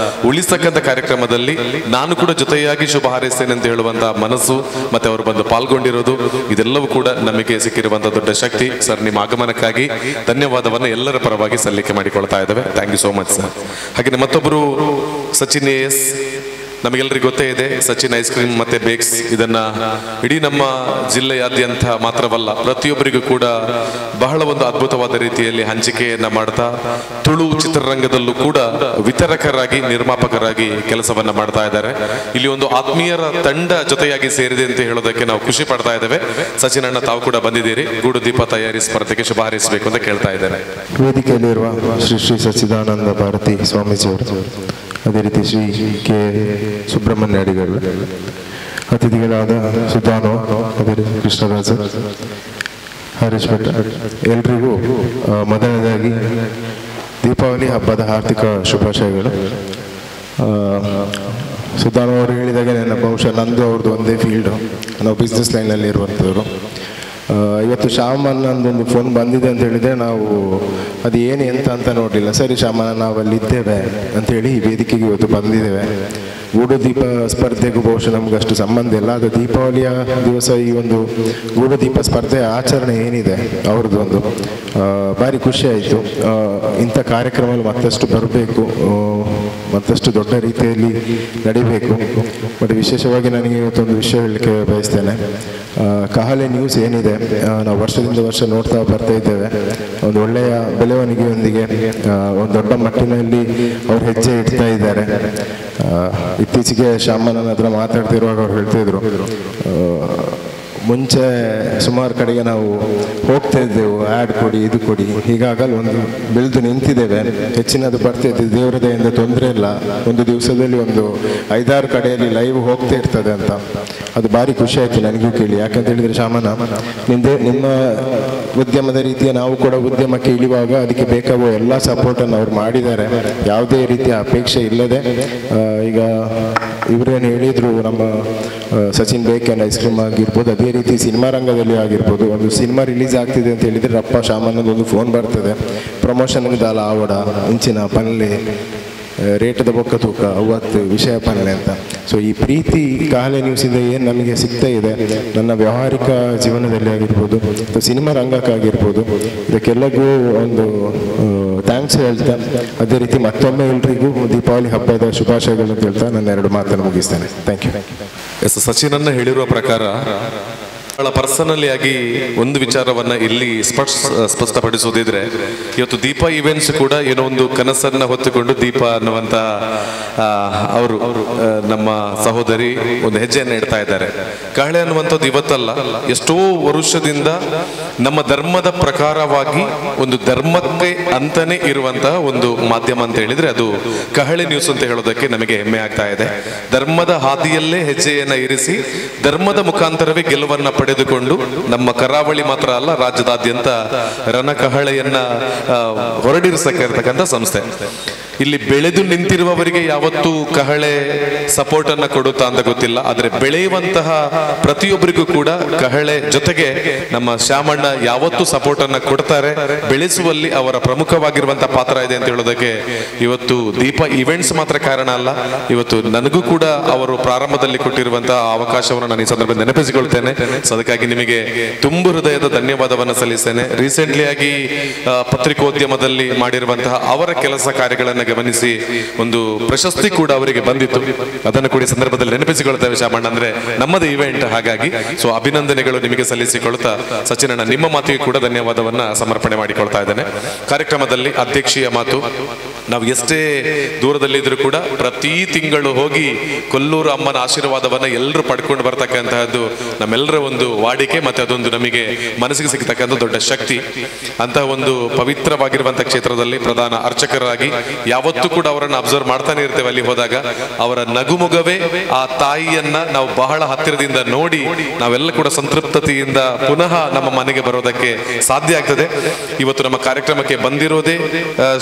ಉಳಿಸತಕ್ಕಂಥ ಕಾರ್ಯಕ್ರಮದಲ್ಲಿ ನಾನು ಕೂಡ ಜೊತೆಯಾಗಿ ಶುಭ ಹಾರೈಸ್ತೇನೆ ಅಂತ ಹೇಳುವಂತಹ ಮನಸ್ಸು, ಮತ್ತೆ ಅವರು ಬಂದು ಪಾಲ್ಗೊಂಡಿರೋದು, ಇದೆಲ್ಲವೂ ಕೂಡ ನಮಗೆ ಸಿಕ್ಕಿರುವಂತಹ ದೊಡ್ಡ ಶಕ್ತಿ. ಸರ್, ನಿಮ್ಮ ಆಗಮನಕ್ಕಾಗಿ ಧನ್ಯವಾದವನ್ನು ಎಲ್ಲರ ಪರವಾಗಿ ಸಲ್ಲಿಕೆ ಮಾಡಿಕೊಳ್ತಾ ಇದ್ದೇವೆ. Thank you so much sir. ಹಾಗೆ ಮತ್ತೊಬ್ಬರು ಸಚಿನ್ AS, ನಮಗೆಲ್ಲರಿಗೂ ಗೊತ್ತೇ ಇದೆ, ಸಚಿನ್ ಐಸ್ ಕ್ರೀಮ್ ಮತ್ತೆ ಬೇಕ್ಸ್, ಇದನ್ನ ಇಡೀ ನಮ್ಮ ಜಿಲ್ಲೆಯಾದ್ಯಂತ ಮಾತ್ರವಲ್ಲ ಪ್ರತಿಯೊಬ್ಬರಿಗೂ ಕೂಡ ಬಹಳ ಒಂದು ಅದ್ಭುತವಾದ ರೀತಿಯಲ್ಲಿ ಹಂಚಿಕೆಯನ್ನ ಮಾಡ್ತಾ ತುಳು ಚಿತ್ರರಂಗದಲ್ಲೂ ಕೂಡ ವಿತರಕರಾಗಿ, ನಿರ್ಮಾಪಕರಾಗಿ ಕೆಲಸವನ್ನ ಮಾಡ್ತಾ ಇದ್ದಾರೆ. ಇಲ್ಲಿ ಒಂದು ಆತ್ಮೀಯರ ತಂಡ ಜೊತೆಯಾಗಿ ಸೇರಿದೆ ಅಂತ ಹೇಳೋದಕ್ಕೆ ನಾವು ಖುಷಿ ಪಡ್ತಾ ಇದ್ದೇವೆ. ಸಚಿನ್ ಅಣ್ಣ, ತಾವು ಕೂಡ ಬಂದಿದ್ದೀರಿ, ಗೂಡುದೀಪ ತಯಾರಿ ಸ್ಪರ್ಧೆಗೆ ಶುಭ ಹಾರೈಸಬೇಕು ಅಂತ ಕೇಳ್ತಾ ಇದ್ದೇನೆ. ವೇದಿಕೆಯಲ್ಲಿರುವ ಶ್ರೀ ಶ್ರೀ ಸಚ್ಚಿದಾನಂದ ಭಾರತಿ ಸ್ವಾಮೀಜಿಯವರು, ಅದೇ ರೀತಿ ಶ್ರೀ ಕೆ ಸುಬ್ರಹ್ಮಣ್ಯ ಅಡಿಗರು, ಅತಿಥಿಗಳಾದ ಸುಧಾನು, ಅದೇ ರೀತಿ ಕೃಷ್ಣರಾಜ, ಹರೀಶ್ ಭಟ್, ಎಲ್ರಿಗೂ ಮೊದಲನೇದಾಗಿ ದೀಪಾವಳಿ ಹಬ್ಬದ ಆರ್ಥಿಕ ಶುಭಾಶಯಗಳು. ಸುಧಾನು ಅವರು ಹೇಳಿದಾಗ ನನ್ನ ಬಹುಶಃ ನಂದು ಅವ್ರದ್ದು ಒಂದೇ ಫೀಲ್ಡು, ನಾವು ಬಿಸ್ನೆಸ್ ಲೈನಲ್ಲಿ ಇರುವಂಥವ್ರು. ಇವತ್ತು ಶ್ಯಾಮನ್ ಒಂದು ಫೋನ್ ಬಂದಿದೆ ಅಂತ ಹೇಳಿದರೆ ನಾವು ಅದು ಏನು ಅಂತ ನೋಡಲಿಲ್ಲ. ಸರಿ ಶ್ಯಾಮನ, ನಾವಲ್ಲಿದ್ದೇವೆ ಅಂಥೇಳಿ ಈ ವೇದಿಕೆಗೆ ಇವತ್ತು ಬಂದಿದ್ದೇವೆ. ಗೂಡುದೀಪ ಸ್ಪರ್ಧೆಗೂ ಬಹುಶಃ ನಮ್ಗೆ ಅಷ್ಟು ಸಂಬಂಧ ಇಲ್ಲ. ಅದು ದೀಪಾವಳಿಯ ದಿವಸ ಈ ಒಂದು ಗೂಡುದೀಪ ಸ್ಪರ್ಧೆಯ ಆಚರಣೆ ಏನಿದೆ ಅವ್ರದ್ದು ಒಂದು ಭಾರಿ ಖುಷಿ ಆಯಿತು. ಇಂಥ ಕಾರ್ಯಕ್ರಮಗಳು ಮತ್ತಷ್ಟು ಬರಬೇಕು, ಮತ್ತಷ್ಟು ದೊಡ್ಡ ರೀತಿಯಲ್ಲಿ ನಡಿಬೇಕು. ಬಟ್ ವಿಶೇಷವಾಗಿ ನನಗೆ ಇವತ್ತೊಂದು ವಿಷಯ ಹೇಳಲಿಕ್ಕೆ ಬಯಸ್ತೇನೆ. ಕಹಳೆ ನ್ಯೂಸ್ ಏನಿದೆ, ನಾವು ವರ್ಷದಿಂದ ವರ್ಷ ನೋಡ್ತಾ ಬರ್ತಾ ಇದ್ದೇವೆ. ಒಂದು ಒಳ್ಳೆಯ ಬೆಳವಣಿಗೆಯೊಂದಿಗೆ ಒಂದು ದೊಡ್ಡ ಮಟ್ಟಿನಲ್ಲಿ ಅವ್ರು ಹೆಜ್ಜೆ ಇಡ್ತಾ ಇದ್ದಾರೆ. ಇತ್ತೀಚೆಗೆ ಶ್ಯಾಮನ ಹತ್ರ ಮಾತಾಡ್ತಿರುವಾಗ ಅವ್ರು ಹೇಳ್ತಿದ್ರು, ಮುಂಚೆ ಸುಮಾರು ಕಡೆಗೆ ನಾವು ಹೋಗ್ತಾ ಇದ್ದೆವು, ಆ್ಯಡ್ ಕೊಡಿ, ಇದು ಕೊಡಿ, ಹೀಗಾಗಲ್ಲ ಒಂದು ಬೆಳೆದು ನಿಂತಿದ್ದೇವೆ, ಹೆಚ್ಚಿನದು ಬರ್ತಿದ್ದೆ, ದೇವರ ದಯೆಯಿಂದ ತೊಂದರೆ ಇಲ್ಲ, ಒಂದು ದಿವಸದಲ್ಲಿ ಒಂದು 5-6 ಕಡೆಯಲ್ಲಿ ಲೈವ್ ಹೋಗ್ತಾ ಇರ್ತದೆ ಅಂತ. ಅದು ಭಾರಿ ಖುಷಿ ಆಯಿತು ನನಗೂ ಕೇಳಿ. ಯಾಕಂತ ಹೇಳಿದರೆ ಶ್ಯಾಮನ, ನಿಮ್ಮ ಉದ್ಯಮದ ರೀತಿಯ ನಾವು ಕೂಡ ಉದ್ಯಮಕ್ಕೆ ಇಳಿಯುವಾಗ ಅದಕ್ಕೆ ಬೇಕಾಗುವ ಎಲ್ಲ ಸಪೋರ್ಟನ್ನು ಅವ್ರು ಮಾಡಿದ್ದಾರೆ, ಯಾವುದೇ ರೀತಿಯ ಅಪೇಕ್ಷೆ ಇಲ್ಲದೆ. ಈಗ ಇವರೇನು ಹೇಳಿದರು, ನಮ್ಮ ಸಚಿನ್ ಬೇಕ್ ಆ್ಯಂಡ್ ಐಸ್ ಕ್ರೀಮ್ ಆಗಿರ್ಬೋದು, ಅದೇ ರೀತಿ ಸಿನಿಮಾ ರಂಗದಲ್ಲಿ ಆಗಿರ್ಬೋದು, ಒಂದು ಸಿನಿಮಾ ರಿಲೀಸ್ ಆಗ್ತಿದೆ ಅಂತ ಹೇಳಿದರೆ ರಪ್ಪ ಶ್ಯಾಮನ್ನೊಂದು ಫೋನ್ ಬರ್ತದೆ, ಪ್ರಮೋಷನ್ಗೆ ದಾಲ ಆವಡ ಇಂಚಿನ ಪನ್ಲೆ ರೇಟದ ಬೊಕ್ಕ ತೂಕ 50 ವಿಷಯ ಪನ್ಲೆ ಅಂತ. ಸೊ ಈ ಪ್ರೀತಿ ಕಹಳೆ ನ್ಯೂಸಿಂದ ಏನು ನಮಗೆ ಸಿಗ್ತಾ ಇದೆ, ನನ್ನ ವ್ಯಾವಹಾರಿಕ ಜೀವನದಲ್ಲಿ ಆಗಿರ್ಬೋದು, ಸಿನಿಮಾ ರಂಗಕ್ಕಾಗಿರ್ಬೋದು, ಇದಕ್ಕೆಲ್ಲಗೂ ಒಂದು ಥ್ಯಾಂಕ್ಸ್ ಹೇಳ್ತಾ, ಅದೇ ರೀತಿ ಮತ್ತೊಮ್ಮೆ ಎಲ್ರಿಗೂ ದೀಪಾವಳಿ ಹಬ್ಬದ ಶುಭಾಶಯಗಳು ಅಂತ ಹೇಳ್ತಾ ನನ್ನ 2 ಮಾತನ್ನು ಮುಗಿಸ್ತೇನೆ. Thank you. ಸಚಿನನ್ನ ಹೇಳಿರುವ ಪ್ರಕಾರ ಬಹಳ ಪರ್ಸನಲಿ ಆಗಿ ಒಂದು ವಿಚಾರವನ್ನ ಇಲ್ಲಿ ಸ್ಪಷ್ಟಪಡಿಸುವುದಿದ್ರೆ, ಇವತ್ತು ದೀಪ ಇವೆಂಟ್ಸ್ ಕೂಡ ಏನೋ ಒಂದು ಕನಸನ್ನ ಹೊತ್ತುಕೊಂಡು ದೀಪ ಅನ್ನುವಂತ ಅವರು ನಮ್ಮ ಸಹೋದರಿ ಒಂದು ಹೆಜ್ಜೆಯನ್ನು ಇಡ್ತಾ ಇದ್ದಾರೆ. ಕಹಳೆ ಅನ್ನುವಂಥದ್ದು ಇವತ್ತಲ್ಲ, ಎಷ್ಟೋ ವರ್ಷದಿಂದ ನಮ್ಮ ಧರ್ಮದ ಪ್ರಕಾರವಾಗಿ ಒಂದು ಧರ್ಮಕ್ಕೆ ಅಂತಾನೆ ಇರುವಂತಹ ಒಂದು ಮಾಧ್ಯಮ ಅಂತ ಹೇಳಿದ್ರೆ ಅದು ಕಹಳೆ ನ್ಯೂಸ್ ಅಂತ ಹೇಳೋದಕ್ಕೆ ನಮಗೆ ಹೆಮ್ಮೆ ಆಗ್ತಾ ಇದೆ. ಧರ್ಮದ ಹಾದಿಯಲ್ಲೇ ಹೆಜ್ಜೆಯನ್ನ ಇರಿಸಿ ಧರ್ಮದ ಮುಖಾಂತರವೇ ಗೆಲುವನ್ನ ಪಡೆದು ಪಡೆದುಕೊಂಡು ನಮ್ಮ ಕರಾವಳಿ ಮಾತ್ರ ಅಲ್ಲ, ರಾಜ್ಯದಾದ್ಯಂತ ರಣಕಹಳೆಯನ್ನ ಹೊರಡಿಸತಕ್ಕಂಥ ಸಂಸ್ಥೆ. ಇಲ್ಲಿ ಬೆಳೆದು ನಿಂತಿರುವವರಿಗೆ ಯಾವತ್ತೂ ಕಹಳೆ ಸಪೋರ್ಟ್ ಅನ್ನ ಕೊಡುತ್ತಾ ಅಂತ ಗೊತ್ತಿಲ್ಲ, ಆದ್ರೆ ಬೆಳೆಯುವಂತಹ ಪ್ರತಿಯೊಬ್ಬರಿಗೂ ಕೂಡ ಕಹಳೆ ಜೊತೆಗೆ ನಮ್ಮ ಶ್ಯಾಮಣ್ಣ ಯಾವತ್ತೂ ಸಪೋರ್ಟ್ ಅನ್ನ ಕೊಡ್ತಾರೆ. ಬೆಳೆಸುವಲ್ಲಿ ಅವರ ಪ್ರಮುಖವಾಗಿರುವಂತಹ ಪಾತ್ರ ಇದೆ ಅಂತ ಹೇಳೋದಕ್ಕೆ ಇವತ್ತು ದೀಪ ಇವೆಂಟ್ಸ್ ಮಾತ್ರ ಕಾರಣ ಅಲ್ಲ, ಇವತ್ತು ನನಗೂ ಕೂಡ ಅವರು ಪ್ರಾರಂಭದಲ್ಲಿ ಕೊಟ್ಟಿರುವಂತಹ ಅವಕಾಶವನ್ನು ನಾನು ಈ ಸಂದರ್ಭದಲ್ಲಿ ನೆನಪಿಸಿಕೊಳ್ತೇನೆ. ಅದಕ್ಕಾಗಿ ನಿಮಗೆ ತುಂಬು ಹೃದಯದ ಧನ್ಯವಾದವನ್ನು ಸಲ್ಲಿಸ್ತೇನೆ. ರೀಸೆಂಟ್ಲಿ ಆಗಿ ಪತ್ರಿಕೋದ್ಯಮದಲ್ಲಿ ಮಾಡಿರುವಂತಹ ಅವರ ಕೆಲಸ ಕಾರ್ಯಗಳನ್ನು ಗಮನಿಸಿ ಒಂದು ಪ್ರಶಸ್ತಿ ಕೂಡ ಅವರಿಗೆ ಬಂದಿತ್ತು, ಅದನ್ನು ಕೂಡ ಈ ಸಂದರ್ಭದಲ್ಲಿ ನೆನಪಿಸಿಕೊಳ್ತೇವೆ. ಶ್ಯಾಮಣ್ಣ ಅಂದ್ರೆ ನಮ್ಮದು ಇವೆಂಟ್, ಹಾಗಾಗಿ ಸೊ ಅಭಿನಂದನೆಗಳು ನಿಮಗೆ ಸಲ್ಲಿಸಿಕೊಳ್ತಾ ಸಚಿನಣ್ಣ ನಿಮ್ಮ ಮಾತಿಗೆ ಕೂಡ ಧನ್ಯವಾದವನ್ನ ಸಮರ್ಪಣೆ ಮಾಡಿಕೊಳ್ತಾ ಇದ್ದೇನೆ. ಕಾರ್ಯಕ್ರಮದಲ್ಲಿ ಅಧ್ಯಕ್ಷೀಯ ಮಾತು, ನಾವು ಎಷ್ಟೇ ದೂರದಲ್ಲಿದ್ರೂ ಕೂಡ ಪ್ರತಿ ತಿಂಗಳು ಹೋಗಿ ಕೊಲ್ಲೂರು ಅಮ್ಮನ ಆಶೀರ್ವಾದವನ್ನ ಎಲ್ಲರೂ ಪಡ್ಕೊಂಡು ಬರ್ತಕ್ಕಂತಹದ್ದು ನಮ್ಮೆಲ್ಲರ ಒಂದು ವಾಡಿಕೆ, ಮತ್ತೆ ಅದೊಂದು ನಮಗೆ ಮನಸ್ಸಿಗೆ ಸಿಗತಕ್ಕಂಥ ದೊಡ್ಡ ಶಕ್ತಿ. ಅಂತಹ ಒಂದು ಪವಿತ್ರವಾಗಿರುವಂತಹ ಕ್ಷೇತ್ರದಲ್ಲಿ ಪ್ರಧಾನ ಅರ್ಚಕರಾಗಿ ಯಾವತ್ತೂ ಕೂಡ ಅವರನ್ನು ಅಬ್ಸರ್ವ್ ಮಾಡ್ತಾನೆ ಇರ್ತೇವೆ. ಅಲ್ಲಿ ಹೋದಾಗ ಅವರ ನಗುಮುಗವೇ ಆ ತಾಯಿಯನ್ನ ನಾವು ಬಹಳ ಹತ್ತಿರದಿಂದ ನೋಡಿ ನಾವೆಲ್ಲ ಕೂಡ ಸಂತೃಪ್ತತೆಯಿಂದ ಪುನಃ ನಮ್ಮ ಮನೆಗೆ ಬರೋದಕ್ಕೆ ಸಾಧ್ಯ ಆಗ್ತದೆ. ಇವತ್ತು ನಮ್ಮ ಕಾರ್ಯಕ್ರಮಕ್ಕೆ ಬಂದಿರೋದೇ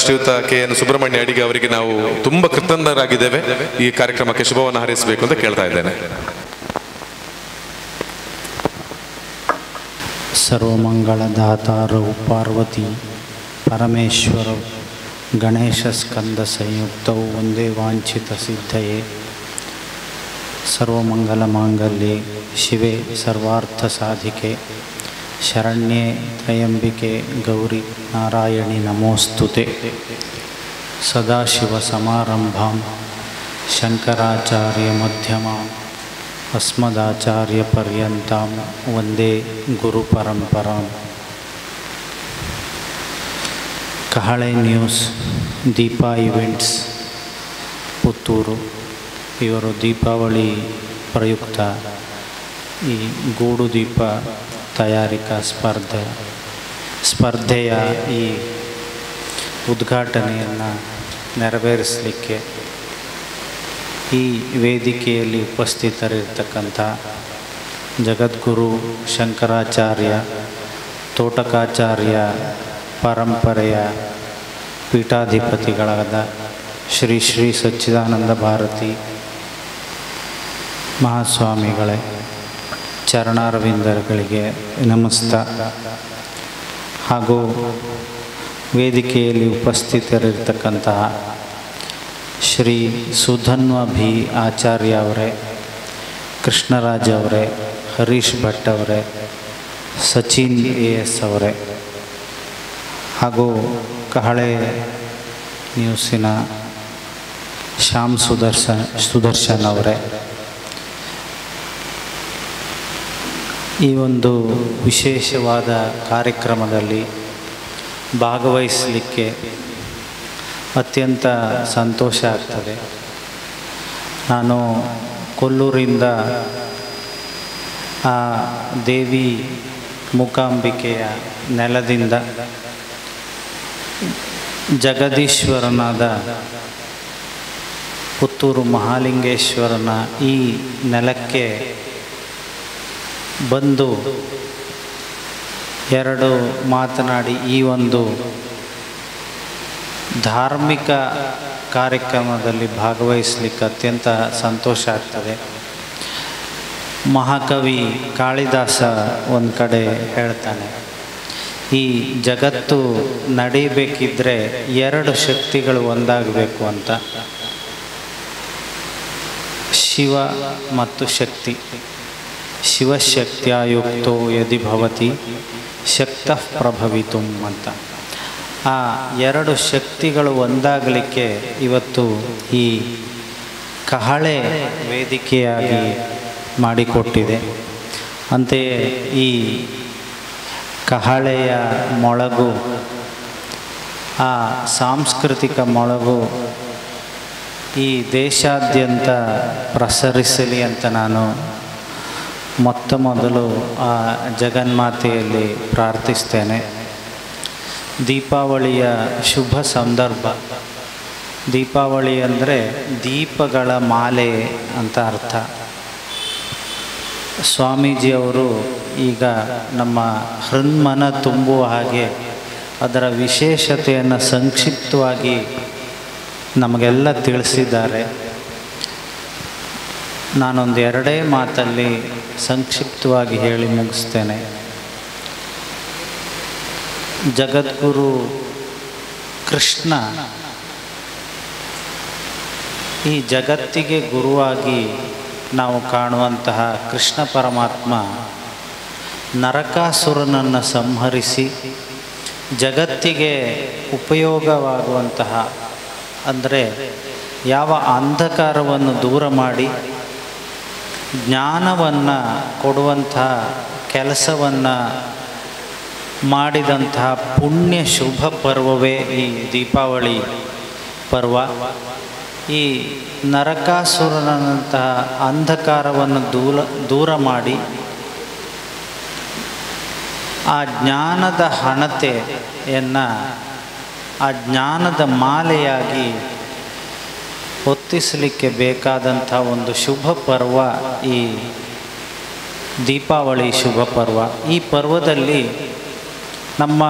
ಶ್ರೀಯುತ KN ಸುಬ್ರಹ್ಮಣ್ಯ ಅಡಿಗ ಅವರಿಗೆ ನಾವು ತುಂಬಾ ಕೃತಜ್ಞರಾಗಿದ್ದೇವೆ. ಈ ಕಾರ್ಯಕ್ರಮಕ್ಕೆ ಶುಭವನ್ನು ಹಾರೈಸಬೇಕು ಅಂತ ಕೇಳ್ತಾ ಇದ್ದೇನೆ. ಸರ್ವಮಂಗಳದಾತಾರೌ ಪಾರ್ವತಿ ಪರಮೇಶ್ವರೌ ಗಣೇಶ ಸ್ಕಂದ ಸಂಯುಕ್ತೌ ವಂದೇ ವಾಂಛಿತ ಸಿದ್ಧಯೇ. ಸರ್ವಮಂಗಲ ಮಾಂಗಲ್ಯೆ ಶಿವೆ ಸರ್ವಾರ್ಥ ಸಾಧಿಕೆ ಶರಣ್ಯೆ ತ್ರಯಂಬಿಕೆ ಗೌರಿ ನಾರಾಯಣಿ ನಮೋಸ್ತುತೆ. ಸದಾಶಿವ ಸಮಾರಂಭಾಂ ಶಂಕರಾಚಾರ್ಯ ಮಧ್ಯಮಾಂ ಅಸ್ಮದಾಚಾರ್ಯ ಪರ್ಯಂತಾಂ ವಂದೇ ಗುರು ಪರಂಪರಾಂ. ಕಹಳೆ ನ್ಯೂಸ್, ದೀಪ ಇವೆಂಟ್ಸ್ ಪುತ್ತೂರು ಇವರು ದೀಪಾವಳಿ ಪ್ರಯುಕ್ತ ಈ ಗೂಡು ದೀಪ ತಯಾರಿಕಾ ಸ್ಪರ್ಧೆಯ ಈ ಉದ್ಘಾಟನೆಯನ್ನು ನೆರವೇರಿಸಲಿಕ್ಕೆ ಈ ವೇದಿಕೆಯಲ್ಲಿ ಉಪಸ್ಥಿತರಿರ್ತಕ್ಕಂಥ ಜಗದ್ಗುರು ಶಂಕರಾಚಾರ್ಯ ತೋಟಕಾಚಾರ್ಯ ಪರಂಪರೆಯ ಪೀಠಾಧಿಪತಿಗಳಾದ ಶ್ರೀ ಶ್ರೀ ಸಚ್ಚಿದಾನಂದ ಭಾರತಿ ಮಹಾಸ್ವಾಮಿಗಳೇ, ಚರಣಾರವಿಂದಗಳಿಗೆ ನಮಸ್ಕಾರ. ಹಾಗೂ ವೇದಿಕೆಯಲ್ಲಿ ಉಪಸ್ಥಿತರಿರ್ತಕ್ಕಂತಹ ಶ್ರೀ ಸುಧನ್ವ ಭಿ ಆಚಾರ್ಯ ಅವರೇ, ಕೃಷ್ಣರಾಜ್ ಅವರೇ, ಹರೀಶ್ ಭಟ್ ಅವರೇ, ಸಚಿನ್ AS ಅವರೇ, ಹಾಗೂ ಕಹಳೆ ನ್ಯೂಸಿನ ಶ್ಯಾಮ್ ಸುದರ್ಶನ್ ಅವರೇ, ಈ ಒಂದು ವಿಶೇಷವಾದ ಕಾರ್ಯಕ್ರಮದಲ್ಲಿ ಭಾಗವಹಿಸಲಿಕ್ಕೆ ಅತ್ಯಂತ ಸಂತೋಷ ಆಗ್ತದೆ. ನಾನು ಕೊಲ್ಲೂರಿಂದ ಆ ದೇವಿ ಮೂಕಾಂಬಿಕೆಯ ನೆಲದಿಂದ ಜಗದೀಶ್ವರನಾದ ಪುತ್ತೂರು ಮಹಾಲಿಂಗೇಶ್ವರನ ಈ ನೆಲಕ್ಕೆ ಬಂದು ಎರಡು ಮಾತನಾಡಿ ಈ ಒಂದು ಧಾರ್ಮಿಕ ಕಾರ್ಯಕ್ರಮದಲ್ಲಿ ಭಾಗವಹಿಸಲಿಕ್ಕೆ ಅತ್ಯಂತ ಸಂತೋಷ ಆಗ್ತದೆ. ಮಹಾಕವಿ ಕಾಳಿದಾಸ ಒಂದು ಕಡೆ ಹೇಳ್ತಾನೆ, ಈ ಜಗತ್ತು ನಡೀಬೇಕಿದ್ರೆ ಎರಡು ಶಕ್ತಿಗಳು ಒಂದಾಗಬೇಕು ಅಂತ. ಶಿವ ಮತ್ತು ಶಕ್ತಿ. ಶಿವಶಕ್ತಿಯುಕ್ತೋ ಯದಿ ಭವತಿ ಶಕ್ತಃ ಪ್ರಭವಿತುಂ ಅಂತ. ಆ ಎರಡು ಶಕ್ತಿಗಳು ಒಂದಾಗಲಿಕ್ಕೆ ಇವತ್ತು ಈ ಕಹಳೆ ವೇದಿಕೆಯಾಗಿ ಮಾಡಿಕೊಟ್ಟಿದೆ. ಅಂತೆಯೇ ಈ ಕಹಳೆಯ ಮೊಳಗು, ಆ ಸಾಂಸ್ಕೃತಿಕ ಮೊಳಗು ಈ ದೇಶಾದ್ಯಂತ ಪ್ರಸರಿಸಲಿ ಅಂತ ನಾನು ಮೊದಲು ಆ ಜಗನ್ಮಾತೆಯಲ್ಲಿ ಪ್ರಾರ್ಥಿಸ್ತೇನೆ. ದೀಪಾವಳಿಯ ಶುಭ ಸಂದರ್ಭ. ದೀಪಾವಳಿ ಅಂದರೆ ದೀಪಗಳ ಮಾಲೆ ಅಂತ ಅರ್ಥ. ಸ್ವಾಮೀಜಿಯವರು ಈಗ ನಮ್ಮ ಹೃನ್ಮನ ತುಂಬುವ ಹಾಗೆ ಅದರ ವಿಶೇಷತೆಯನ್ನು ಸಂಕ್ಷಿಪ್ತವಾಗಿ ನಮಗೆಲ್ಲ ತಿಳಿಸಿದ್ದಾರೆ. ನಾನೊಂದು ಎರಡೇ ಮಾತಲ್ಲಿ ಸಂಕ್ಷಿಪ್ತವಾಗಿ ಹೇಳಿ ಮುಗಿಸ್ತೇನೆ. ಜಗದ್ಗುರು ಕೃಷ್ಣ ಈ ಜಗತ್ತಿಗೆ ಗುರುವಾಗಿ ನಾವು ಕಾಣುವಂತಹ ಕೃಷ್ಣ ಪರಮಾತ್ಮ ನರಕಾಸುರನನ್ನು ಸಂಹರಿಸಿ ಜಗತ್ತಿಗೆ ಉಪಯೋಗವಾಗುವಂತಹ, ಅಂದರೆ ಯಾವ ಅಂಧಕಾರವನ್ನು ದೂರ ಮಾಡಿ ಜ್ಞಾನವನ್ನು ಕೊಡುವಂತಹ ಕೆಲಸವನ್ನು ಮಾಡಿದಂತಹ ಪುಣ್ಯ ಶುಭ ಪರ್ವವೇ ಈ ದೀಪಾವಳಿ ಪರ್ವ. ಈ ನರಕಾಸುರನಂತಹ ಅಂಧಕಾರವನ್ನು ದೂರ ಮಾಡಿ ಆ ಜ್ಞಾನದ ಹಣತೆಯನ್ನು ಆ ಜ್ಞಾನದ ಮಾಲೆಯಾಗಿ ಹೊತ್ತಿಸಲಿಕ್ಕೆ ಬೇಕಾದಂಥ ಒಂದು ಶುಭ ಪರ್ವ ಈ ದೀಪಾವಳಿ ಶುಭ ಪರ್ವ. ಈ ಪರ್ವದಲ್ಲಿ ನಮ್ಮ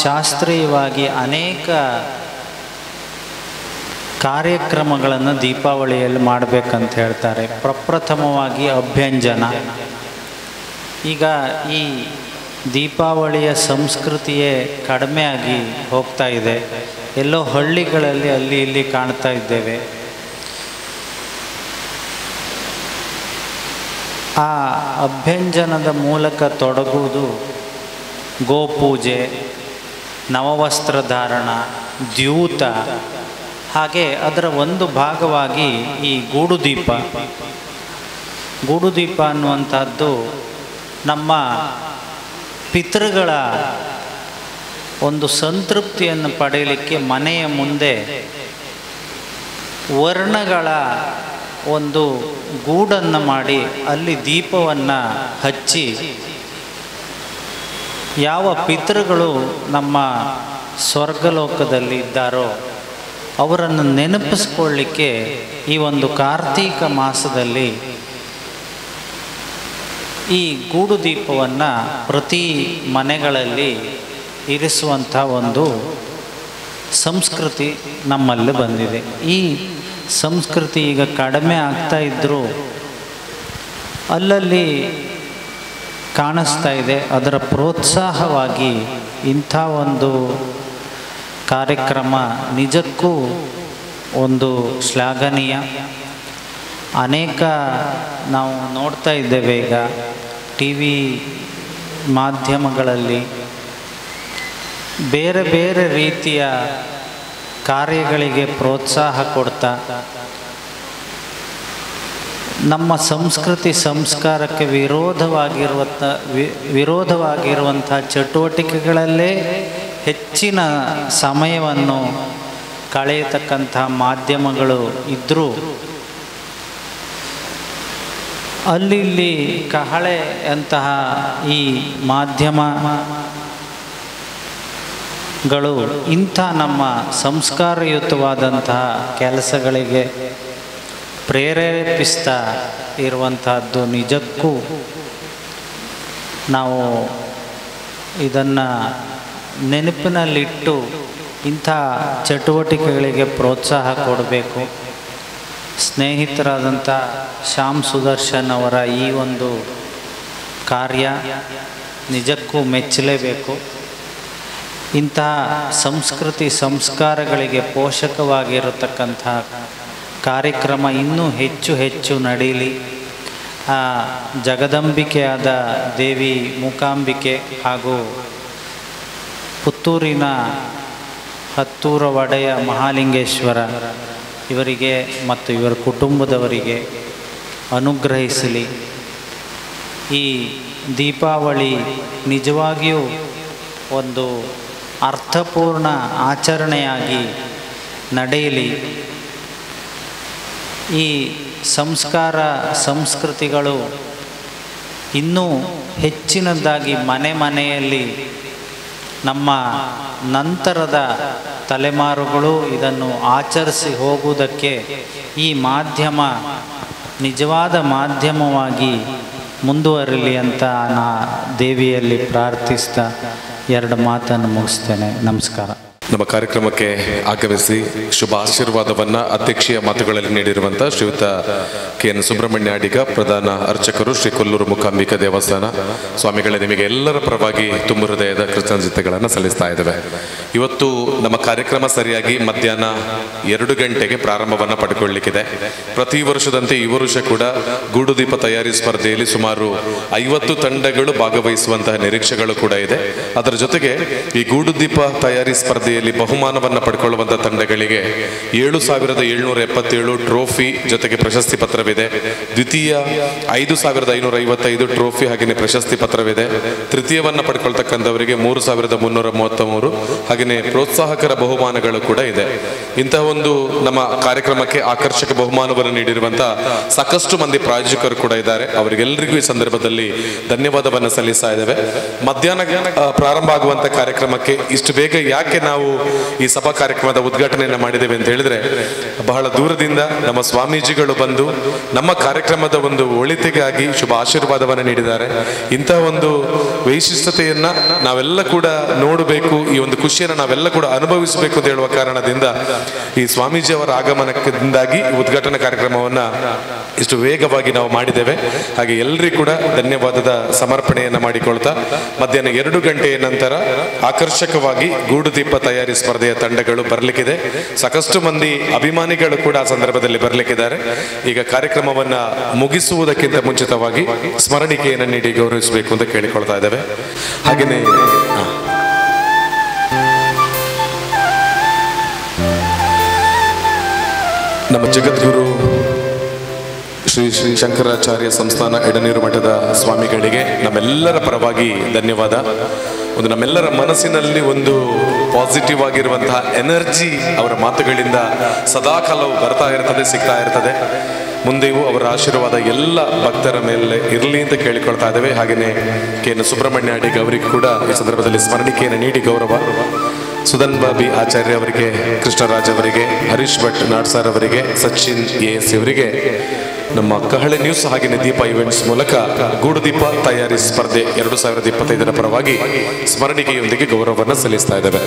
ಶಾಸ್ತ್ರೀಯವಾಗಿ ಅನೇಕ ಕಾರ್ಯಕ್ರಮಗಳನ್ನು ದೀಪಾವಳಿಯಲ್ಲಿ ಮಾಡಬೇಕಂತ ಹೇಳ್ತಾರೆ. ಪ್ರಪ್ರಥಮವಾಗಿ ಅಭ್ಯಂಜನ. ಈಗ ಈ ದೀಪಾವಳಿಯ ಸಂಸ್ಕೃತಿಯೇ ಕಡಿಮೆಯಾಗಿ ಹೋಗ್ತಾ ಇದೆ. ಎಲ್ಲೋ ಹಳ್ಳಿಗಳಲ್ಲಿ ಅಲ್ಲಿ ಇಲ್ಲಿ ಕಾಣ್ತಾ ಇದ್ದೇವೆ. ಆ ಅಭ್ಯಂಜನದ ಮೂಲಕ ತೊಡಗುವುದು ಗೋಪೂಜೆ, ನವವಸ್ತ್ರ ಧಾರಣ, ದ್ಯೂತ, ಹಾಗೆ ಅದರ ಒಂದು ಭಾಗವಾಗಿ ಈ ಗೂಡುದೀಪ. ಗೂಡುದೀಪ ಅನ್ನುವಂಥದ್ದು ನಮ್ಮ ಪಿತೃಗಳ ಒಂದು ಸಂತೃಪ್ತಿಯನ್ನು ಪಡೆಯಲಿಕ್ಕೆ ಮನೆಯ ಮುಂದೆ ವರ್ಣಗಳ ಒಂದು ಗೂಡನ್ನು ಮಾಡಿ ಅಲ್ಲಿ ದೀಪವನ್ನು ಹಚ್ಚಿ ಯಾವ ಪಿತೃಗಳು ನಮ್ಮ ಸ್ವರ್ಗಲೋಕದಲ್ಲಿ ಇದ್ದಾರೋ ಅವರನ್ನು ನೆನಪಿಸ್ಕೊಳ್ಳಿಕ್ಕೆ ಈ ಒಂದು ಕಾರ್ತೀಕ ಮಾಸದಲ್ಲಿ ಈ ಗೂಡು ದೀಪವನ್ನು ಪ್ರತಿ ಮನೆಗಳಲ್ಲಿ ಇರಿಸುವಂಥ ಒಂದು ಸಂಸ್ಕೃತಿ ನಮ್ಮಲ್ಲಿ ಬಂದಿದೆ. ಈ ಸಂಸ್ಕೃತಿ ಈಗ ಕಡಿಮೆ ಆಗ್ತಾ ಇದ್ದರೂ ಅಲ್ಲಲ್ಲಿ ಕಾಣಿಸ್ತಾ ಇದೆ. ಅದರ ಪ್ರೋತ್ಸಾಹವಾಗಿ ಇಂಥ ಒಂದು ಕಾರ್ಯಕ್ರಮ ನಿಜಕ್ಕೂ ಒಂದು ಶ್ಲಾಘನೀಯ. ಅನೇಕ ನಾವು ನೋಡ್ತಾ ಇದ್ದೇವೆ ಈಗ ಟಿ ವಿ ಮಾಧ್ಯಮಗಳಲ್ಲಿ ಬೇರೆ ಬೇರೆ ರೀತಿಯ ಕಾರ್ಯಗಳಿಗೆ ಪ್ರೋತ್ಸಾಹ ಕೊಡ್ತಾ ನಮ್ಮ ಸಂಸ್ಕೃತಿ ಸಂಸ್ಕಾರಕ್ಕೆ ವಿರೋಧವಾಗಿರುವಂಥ ಚಟುವಟಿಕೆಗಳಲ್ಲೇ ಹೆಚ್ಚಿನ ಸಮಯವನ್ನು ಕಳೆಯತಕ್ಕಂಥ ಮಾಧ್ಯಮಗಳು ಇದ್ದರೂ ಅಲ್ಲಿ ಕಹಳೆಯಂತಹ ಈ ಮಾಧ್ಯಮಗಳು ಇಂಥ ನಮ್ಮ ಸಂಸ್ಕಾರಯುತವಾದಂತಹ ಕೆಲಸಗಳಿಗೆ ಪ್ರೇರೇಪಿಸ್ತಾ ಇರುವಂತಹದ್ದು ನಿಜಕ್ಕೂ ನಾವು ಇದನ್ನು ನೆನಪಿನಲ್ಲಿಟ್ಟು ಇಂಥ ಚಟುವಟಿಕೆಗಳಿಗೆ ಪ್ರೋತ್ಸಾಹ ಕೊಡಬೇಕು. ಸ್ನೇಹಿತರಾದಂಥ ಶ್ಯಾಮ್ ಸುದರ್ಶನ್ ಅವರ ಈ ಒಂದು ಕಾರ್ಯ ನಿಜಕ್ಕೂ ಮೆಚ್ಚಲೇಬೇಕು. ಇಂತಹ ಸಂಸ್ಕೃತಿ ಸಂಸ್ಕಾರಗಳಿಗೆ ಪೋಷಕವಾಗಿರತಕ್ಕಂಥ ಕಾರ್ಯಕ್ರಮ ಇನ್ನೂ ಹೆಚ್ಚು ಹೆಚ್ಚು ನಡೆಯಲಿ. ಆ ಜಗದಂಬಿಕೆಯಾದ ದೇವಿ ಮೂಕಾಂಬಿಕೆ ಹಾಗೂ ಪುತ್ತೂರಿನ ಹತ್ತೂರ ಒಡೆಯ ಮಹಾಲಿಂಗೇಶ್ವರ ಇವರಿಗೆ ಮತ್ತು ಇವರ ಕುಟುಂಬದವರಿಗೆ ಅನುಗ್ರಹಿಸಲಿ. ಈ ದೀಪಾವಳಿ ನಿಜವಾಗಿಯೂ ಒಂದು ಅರ್ಥಪೂರ್ಣ ಆಚರಣೆಯಾಗಿ ನಡೆಯಲಿ. ಈ ಸಂಸ್ಕಾರ ಸಂಸ್ಕೃತಿಗಳು ಇನ್ನೂ ಹೆಚ್ಚಿನದಾಗಿ ಮನೆ ಮನೆಯಲ್ಲಿ ನಮ್ಮ ನಂತರದ ತಲೆಮಾರುಗಳು ಇದನ್ನು ಆಚರಿಸಿ ಹೋಗುವುದಕ್ಕೆ ಈ ಮಾಧ್ಯಮ ನಿಜವಾದ ಮಾಧ್ಯಮವಾಗಿ ಮುಂದುವರಲಿ ಅಂತ ನಾ ದೇವಿಯಲ್ಲಿ ಪ್ರಾರ್ಥಿಸ್ತಾ 2 ಮಾತನ್ನು ಮುಗಿಸ್ತೇನೆ. ನಮಸ್ಕಾರ. ನಮ್ಮ ಕಾರ್ಯಕ್ರಮಕ್ಕೆ ಆಗಮಿಸಿ ಶುಭ ಆಶೀರ್ವಾದವನ್ನ ಅಧ್ಯಕ್ಷೀಯ ಮಾತುಗಳಲ್ಲಿ ನೀಡಿರುವಂಥ ಶ್ರೀಯುತ KN ಸುಬ್ರಹ್ಮಣ್ಯ ಅಡಿಗ, ಪ್ರಧಾನ ಅರ್ಚಕರು, ಶ್ರೀ ಕೊಲ್ಲೂರು ಮೂಕಾಂಬಿಕಾ ದೇವಸ್ಥಾನ. ಸ್ವಾಮಿಗಳೇ, ನಿಮಗೆ ಎಲ್ಲರ ಪರವಾಗಿ ತುಂಬ ಹೃದಯದ ಕೃತಜ್ಞತೆಗಳನ್ನು ಸಲ್ಲಿಸ್ತಾ ಇದ್ದೇವೆ. ಇವತ್ತು ನಮ್ಮ ಕಾರ್ಯಕ್ರಮ ಸರಿಯಾಗಿ ಮಧ್ಯಾಹ್ನ 2 ಗಂಟೆಗೆ ಪ್ರಾರಂಭವನ್ನು ಪಡ್ಕೊಳ್ಳಿಕ್ಕಿದೆ. ಪ್ರತಿ ವರ್ಷದಂತೆ ಈ ವರ್ಷ ಕೂಡ ಗೂಡುದೀಪ ತಯಾರಿ ಸ್ಪರ್ಧೆಯಲ್ಲಿ ಸುಮಾರು 50 ತಂಡಗಳು ಭಾಗವಹಿಸುವಂತಹ ನಿರೀಕ್ಷೆಗಳು ಕೂಡ ಇದೆ. ಅದರ ಜೊತೆಗೆ ಈ ಗೂಡುದೀಪ ತಯಾರಿ ಸ್ಪರ್ಧೆ ಬಹುಮಾನವನ್ನು ಪಡ್ಕೊಳ್ಳುವಂತಹ ತಂಡಗಳಿಗೆ 7,777 ಟ್ರೋಫಿ ಜೊತೆಗೆ ಪ್ರಶಸ್ತಿ ಪತ್ರವಿದೆ. ದ್ವಿತೀಯ 5,555 ಟ್ರೋಫಿ ಹಾಗೆಯೇ ಪ್ರಶಸ್ತಿ ಪತ್ರವಿದೆ. ತೃತೀಯವನ್ನ ಪಡ್ಕೊಳ್ತಕ್ಕಂಥವರಿಗೆ 3,333 ಹಾಗೆಯೇ ಪ್ರೋತ್ಸಾಹಕರ ಬಹುಮಾನಗಳು ಕೂಡ ಇದೆ. ಇಂತಹ ಒಂದು ನಮ್ಮ ಕಾರ್ಯಕ್ರಮಕ್ಕೆ ಆಕರ್ಷಕ ಬಹುಮಾನವನ್ನು ನೀಡಿರುವಂತಹ ಸಾಕಷ್ಟು ಮಂದಿ ಪ್ರಾಯೋಜಕರು ಕೂಡ ಇದ್ದಾರೆ. ಅವರಿಗೆಲ್ಲರಿಗೂ ಈ ಸಂದರ್ಭದಲ್ಲಿ ಧನ್ಯವಾದವನ್ನು ಸಲ್ಲಿಸ್ತಾ ಇದ್ದೇವೆ. ಮಧ್ಯಾಹ್ನ ಪ್ರಾರಂಭ ಆಗುವಂತ ಕಾರ್ಯಕ್ರಮಕ್ಕೆ ಇಷ್ಟು ಬೇಗ ಯಾಕೆ ನಾವು ಈ ಸಭಾ ಕಾರ್ಯಕ್ರಮದ ಉದ್ಘಾಟನೆಯನ್ನು ಮಾಡಿದ್ದೇವೆ ಅಂತ ಹೇಳಿದ್ರೆ, ಬಹಳ ದೂರದಿಂದ ನಮ್ಮ ಸ್ವಾಮೀಜಿಗಳು ಬಂದು ನಮ್ಮ ಕಾರ್ಯಕ್ರಮದ ಒಂದು ಒಳಿತಿಗಾಗಿ ಶುಭ ಆಶೀರ್ವಾದವನ್ನು ನೀಡಿದ್ದಾರೆ. ಇಂತಹ ಒಂದು ವೈಶಿಷ್ಟ್ಯತೆಯನ್ನ ನಾವೆಲ್ಲ ಕೂಡ ನೋಡಬೇಕು, ಈ ಒಂದು ಖುಷಿಯನ್ನು ನಾವೆಲ್ಲ ಕೂಡ ಅನುಭವಿಸಬೇಕು ಅಂತ ಹೇಳುವ ಕಾರಣದಿಂದ ಈ ಸ್ವಾಮೀಜಿಯವರ ಆಗಮನದಿಂದಾಗಿ ಉದ್ಘಾಟನಾ ಕಾರ್ಯಕ್ರಮವನ್ನ ಇಷ್ಟು ವೇಗವಾಗಿ ನಾವು ಮಾಡಿದ್ದೇವೆ. ಹಾಗೆ ಎಲ್ಲರಿಗೂ ಕೂಡ ಧನ್ಯವಾದದ ಸಮರ್ಪಣೆಯನ್ನು ಮಾಡಿಕೊಳ್ತಾ ಮಧ್ಯಾಹ್ನ 2 ಗಂಟೆಯ ನಂತರ ಆಕರ್ಷಕವಾಗಿ ಗೂಡುದೀಪ ತಯಾರಿ ಸ್ಪರ್ಧೆಯ ತಂಡಗಳು ಬರಲಿಕ್ಕಿದೆ. ಸಾಕಷ್ಟು ಮಂದಿ ಅಭಿಮಾನಿಗಳು ಕೂಡ ಆ ಸಂದರ್ಭದಲ್ಲಿ ಬರಲಿಕ್ಕಿದ್ದಾರೆ. ಈಗ ಕಾರ್ಯಕ್ರಮವನ್ನ ಮುಗಿಸುವುದಕ್ಕಿಂತ ಮುಂಚಿತವಾಗಿ ಸ್ಮರಣಿಕೆಯನ್ನು ನೀಡಿ ಗೌರವಿಸಬೇಕು ಅಂತ ಕೇಳಿಕೊಳ್ತಾ ಇದ್ದೇವೆ. ಹಾಗೆಯೇ ನಮ್ಮ ಜಗದ್ಗುರು ಶ್ರೀ ಶಂಕರಾಚಾರ್ಯ ಸಂಸ್ಥಾನ ಎಡನೀರು ಮಠದ ಸ್ವಾಮಿಗಳಿಗೆ ನಮ್ಮೆಲ್ಲರ ಪರವಾಗಿ ಧನ್ಯವಾದ. ಒಂದು ನಮ್ಮೆಲ್ಲರ ಮನಸ್ಸಿನಲ್ಲಿ ಒಂದು ಪಾಸಿಟಿವ್ ಆಗಿರುವಂತಹ ಎನರ್ಜಿ ಅವರ ಮಾತುಗಳಿಂದ ಸದಾಕಾಲವೂ ಬರ್ತಾ ಇರ್ತದೆ, ಸಿಗ್ತಾ ಇರ್ತದೆ. ಮುಂದೆಯೂ ಅವರ ಆಶೀರ್ವಾದ ಎಲ್ಲ ಭಕ್ತರ ಮೇಲೆ ಇರಲಿ ಅಂತ ಕೇಳಿಕೊಳ್ತಾ ಇದ್ದೇವೆ. ಹಾಗೆಯೇ KN ಸುಬ್ರಹ್ಮಣ್ಯ ಅಡಿಗ ಅವರಿಗೂ ಕೂಡ ಈ ಸಂದರ್ಭದಲ್ಲಿ ಸ್ಮರಣಿಕೆಯನ್ನು ನೀಡಿ ಗೌರವ. ಸುಧನ್ ಬಾಬಿ ಆಚಾರ್ಯ ಅವರಿಗೆ, ಕೃಷ್ಣರಾಜ್ ಅವರಿಗೆ, ಹರೀಶ್ ಭಟ್ ನಾಡ್ಸಾರ್ ಅವರಿಗೆ, ಸಚಿನ್ AS ಅವರಿಗೆ ನಮ್ಮ ಕಹಳೆ ನ್ಯೂಸ್ ಹಾಗೆಯೇ ದೀಪ ಇವೆಂಟ್ಸ್ ಮೂಲಕ ಗೂಡುದೀಪ ತಯಾರಿ ಸ್ಪರ್ಧೆ 2025ರ ಪರವಾಗಿ ಸ್ಮರಣಿಕೆಯೊಂದಿಗೆ ಗೌರವವನ್ನು ಸಲ್ಲಿಸ್ತಾ ಇದ್ದೇವೆ.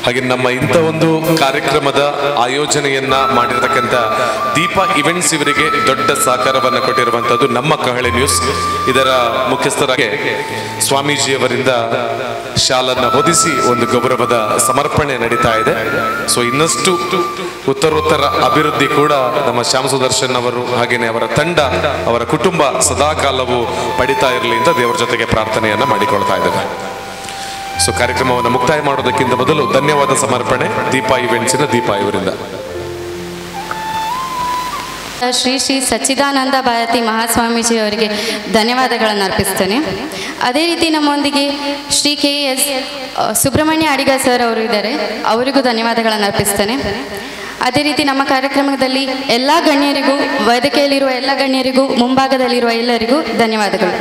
ಹಾಗೆ ನಮ್ಮ ಇಂಥ ಒಂದು ಕಾರ್ಯಕ್ರಮದ ಆಯೋಜನೆಯನ್ನ ಮಾಡಿರತಕ್ಕಂಥ ದೀಪ ಇವೆಂಟ್ಸ್ ಇವರಿಗೆ ದೊಡ್ಡ ಸಹಕಾರವನ್ನು ಕೊಟ್ಟಿರುವಂತದ್ದು ನಮ್ಮ ಕಹಳೆ ನ್ಯೂಸ್. ಇದರ ಮುಖ್ಯಸ್ಥರಾಗಿ ಸ್ವಾಮೀಜಿಯವರಿಂದ ಶಾಲನ್ನ ಹೊದಿಸಿ ಒಂದು ಗೌರವದ ಸಮರ್ಪಣೆ ನಡೀತಾ ಇದೆ. ಸೊ ಇನ್ನಷ್ಟು ಉತ್ತರೋತ್ತರ ಅಭಿವೃದ್ಧಿ ಕೂಡ ನಮ್ಮ ಶ್ಯಾಮ್ ಸುದರ್ಶನ್ ಅವರು ಹಾಗೇನೆ ಅವರ ತಂಡ, ಅವರ ಕುಟುಂಬ ಸದಾಕಾಲವೂ ಪಡಿತಾ ಇರಲಿ ಅಂತ ದೇವರ ಜೊತೆಗೆ ಪ್ರಾರ್ಥನೆಯನ್ನ ಮಾಡಿಕೊಳ್ತಾ ಇದ್ದೇವೆ. ಸೊ ಕಾರ್ಯಕ್ರಮವನ್ನು ಮುಕ್ತಾಯ ಮಾಡೋದಕ್ಕಿಂತ ಮೊದಲು ಧನ್ಯವಾದ ಸಮರ್ಪಣೆ ದೀಪ ಇವೆಂಟ್ಸಿನ ದೀಪ ಇವರಿಂದ. ಶ್ರೀ ಶ್ರೀ ಸಚ್ಚಿದಾನಂದ ಭಾರತಿ ಮಹಾಸ್ವಾಮೀಜಿ ಅವರಿಗೆ ಧನ್ಯವಾದಗಳನ್ನು ಅರ್ಪಿಸ್ತೇನೆ. ಅದೇ ರೀತಿ ನಮ್ಮೊಂದಿಗೆ ಶ್ರೀ KS ಸುಬ್ರಹ್ಮಣ್ಯ ಅಡಿಗ ಸರ್ ಅವರು ಇದ್ದಾರೆ, ಅವರಿಗೂ ಧನ್ಯವಾದಗಳನ್ನು ಅರ್ಪಿಸ್ತೇನೆ. ಅದೇ ರೀತಿ ನಮ್ಮ ಕಾರ್ಯಕ್ರಮದಲ್ಲಿ ಎಲ್ಲ ಗಣ್ಯರಿಗೂ, ವೇದಿಕೆಯಲ್ಲಿರುವ ಎಲ್ಲ ಗಣ್ಯರಿಗೂ, ಮುಂಭಾಗದಲ್ಲಿರುವ ಎಲ್ಲರಿಗೂ ಧನ್ಯವಾದಗಳು.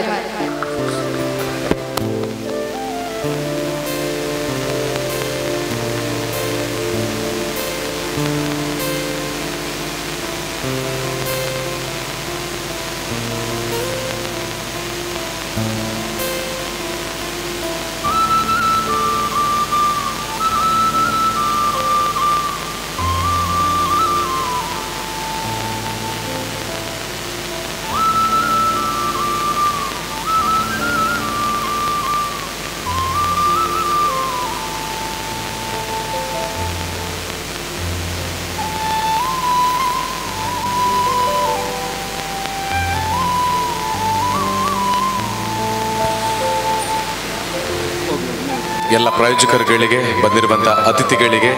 ಎಲ್ಲ ಪ್ರಾಯೋಜಕರುಗಳಿಗೆ, ಬಂದಿರುವಂತಹ ಅತಿಥಿಗಳಿಗೆ,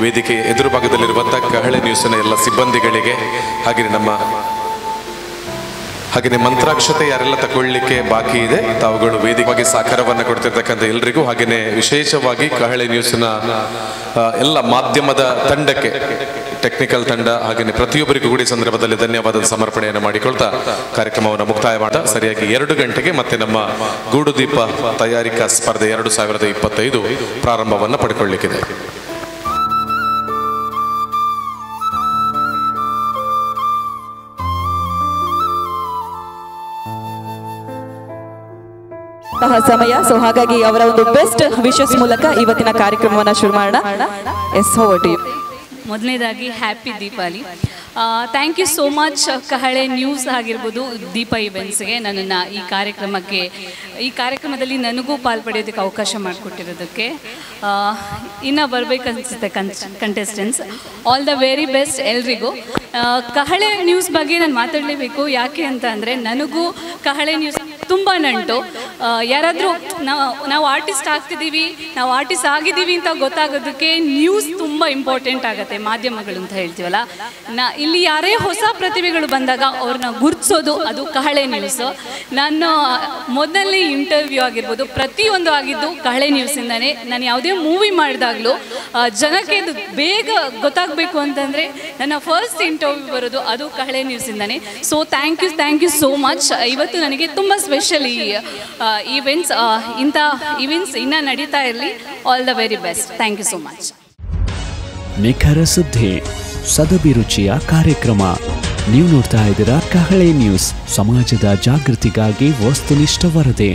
ವೇದಿಕೆ ಎದುರು ಭಾಗದಲ್ಲಿರುವಂತಹ ಕಹಳೆ ನ್ಯೂಸ್ನ ಎಲ್ಲ ಸಿಬ್ಬಂದಿಗಳಿಗೆ, ಹಾಗೆಯೇ ಮಂತ್ರಾಕ್ಷತೆ ಯಾರೆಲ್ಲ ತಗೊಳ್ಳಿಕ್ಕೆ ಬಾಕಿ ಇದೆ ತಾವುಗಳು ವೇದಿಕೆಗೆ ಸಹಕಾರವನ್ನು ಕೊಡ್ತಿರ್ತಕ್ಕಂಥ ಎಲ್ರಿಗೂ, ಹಾಗೆಯೇ ವಿಶೇಷವಾಗಿ ಕಹಳೆ ನ್ಯೂಸ್ನ ಎಲ್ಲ ಮಾಧ್ಯಮದ ತಂಡಕ್ಕೆ, ಟೆಕ್ನಿಕಲ್ ತಂಡ ಹಾಗೆಯೇ ಪ್ರತಿಯೊಬ್ಬರಿಗೂ ಕೂಡ ಈ ಸಂದರ್ಭದಲ್ಲಿ ಧನ್ಯವಾದದ ಸಮರ್ಪಣೆಯನ್ನು ಮಾಡಿಕೊಳ್ತಾ ಕಾರ್ಯಕ್ರಮವನ್ನು ಮುಕ್ತಾಯ ಮಾಡ ಸರಿಯಾಗಿ 2 ಗಂಟೆಗೆ ಮತ್ತೆ ನಮ್ಮ ಗೂಡುದೀಪ ತಯಾರಿಕಾ ಸ್ಪರ್ಧೆ 2025 ಪ್ರಾರಂಭವನ್ನು ಪಡ್ಕೊಳ್ಳಿಕ್ಕಿದೆ. ಹೋಗುವಂತಹ ಸಮಯ. ಸೊ ಹಾಗಾಗಿ ಅವರ ಒಂದು ಬೆಸ್ಟ್ ವಿಶಸ್ ಮೂಲಕ ಇವತ್ತಿನ ಕಾರ್ಯಕ್ರಮವನ್ನು ಶುರು ಮಾಡೋಣ. Yes, over to you. ಮೊದಲನೇದಾಗಿ happy Deepavali. Thank you so much Kahale news ಆಗಿರ್ಬೋದು, ದೀಪ ಇವೆಂಟ್ಸ್ಗೆ ನನ್ನನ್ನು ಈ ಕಾರ್ಯಕ್ರಮದಲ್ಲಿ ನನಗೂ ಪಾಲ್ಪಡೆಯೋದಕ್ಕೆ ಅವಕಾಶ ಮಾಡಿಕೊಟ್ಟಿರೋದಕ್ಕೆ. ಇನ್ನು ಬರಬೇಕನ್ಸುತ್ತೆ contestants. All the very best ಎಲ್ರಿಗೂ. ಕಹಳೆ ನ್ಯೂಸ್ ಬಗ್ಗೆ ನಾನು ಮಾತಾಡಲೇಬೇಕು. ಯಾಕೆ ಅಂತ ಅಂದರೆ ನನಗೂ ಕಹಳೆ ನ್ಯೂಸ್ ತುಂಬ ನಂಟು. ಯಾರಾದರೂ ನಾವು ಆರ್ಟಿಸ್ಟ್ ಆಗ್ತಿದ್ದೀವಿ, ನಾವು ಆರ್ಟಿಸ್ಟ್ ಆಗಿದ್ದೀವಿ ಅಂತ ಗೊತ್ತಾಗೋದಕ್ಕೆ ನ್ಯೂಸ್ ತುಂಬ ಇಂಪಾರ್ಟೆಂಟ್ ಆಗುತ್ತೆ, ಮಾಧ್ಯಮಗಳು ಅಂತ ಹೇಳ್ತೀವಲ್ಲ. ಇಲ್ಲಿ ಯಾರೇ ಹೊಸ ಪ್ರತಿಭೆಗಳು ಬಂದಾಗ ಅವ್ರನ್ನ ಗುರುತಿಸೋದು ಅದು ಕಹಳೆ ನ್ಯೂಸು. ನಾನು ಮೊದಲನೇ ಇಂಟರ್ವ್ಯೂ ಆಗಿರ್ಬೋದು ಪ್ರತಿಯೊಂದು ಆಗಿದ್ದು ಕಹಳೆ ನ್ಯೂಸಿಂದನೇ. ನಾನು ಯಾವುದೇ ಮೂವಿ ಮಾಡಿದಾಗಲೂ ಜನಕ್ಕೆ ಅದು ಬೇಗ ಗೊತ್ತಾಗಬೇಕು ಅಂತಂದರೆ ನನ್ನ ಫಸ್ಟ್ ಇಂಟರ್ವ್ಯೂ ಬರೋದು ಅದು ಕಹಳೆ ನ್ಯೂಸಿಂದನೇ. So thank you so much. ಇವತ್ತು ನನಗೆ ತುಂಬ ಸ್ಪೆಷಲ್ ಈ ಈವೆಂಟ್ಸ್. ಇಂಥ ಈವೆಂಟ್ಸ್ ಇನ್ನೂ ನಡೀತಾ ಇರಲಿ. All the very best. Thank you so much. ನಿಖರ ಸುದ್ದಿ, ಸದಭಿರುಚಿಯ ಕಾರ್ಯಕ್ರಮ. ನೀವು ನೋಡ್ತಾ ಇದ್ದೀರಾ ಕಹಳೆ ನ್ಯೂಸ್, ಸಮಾಜದ ಜಾಗೃತಿಗಾಗಿ ವಸ್ತುನಿಷ್ಠ ವರದಿ.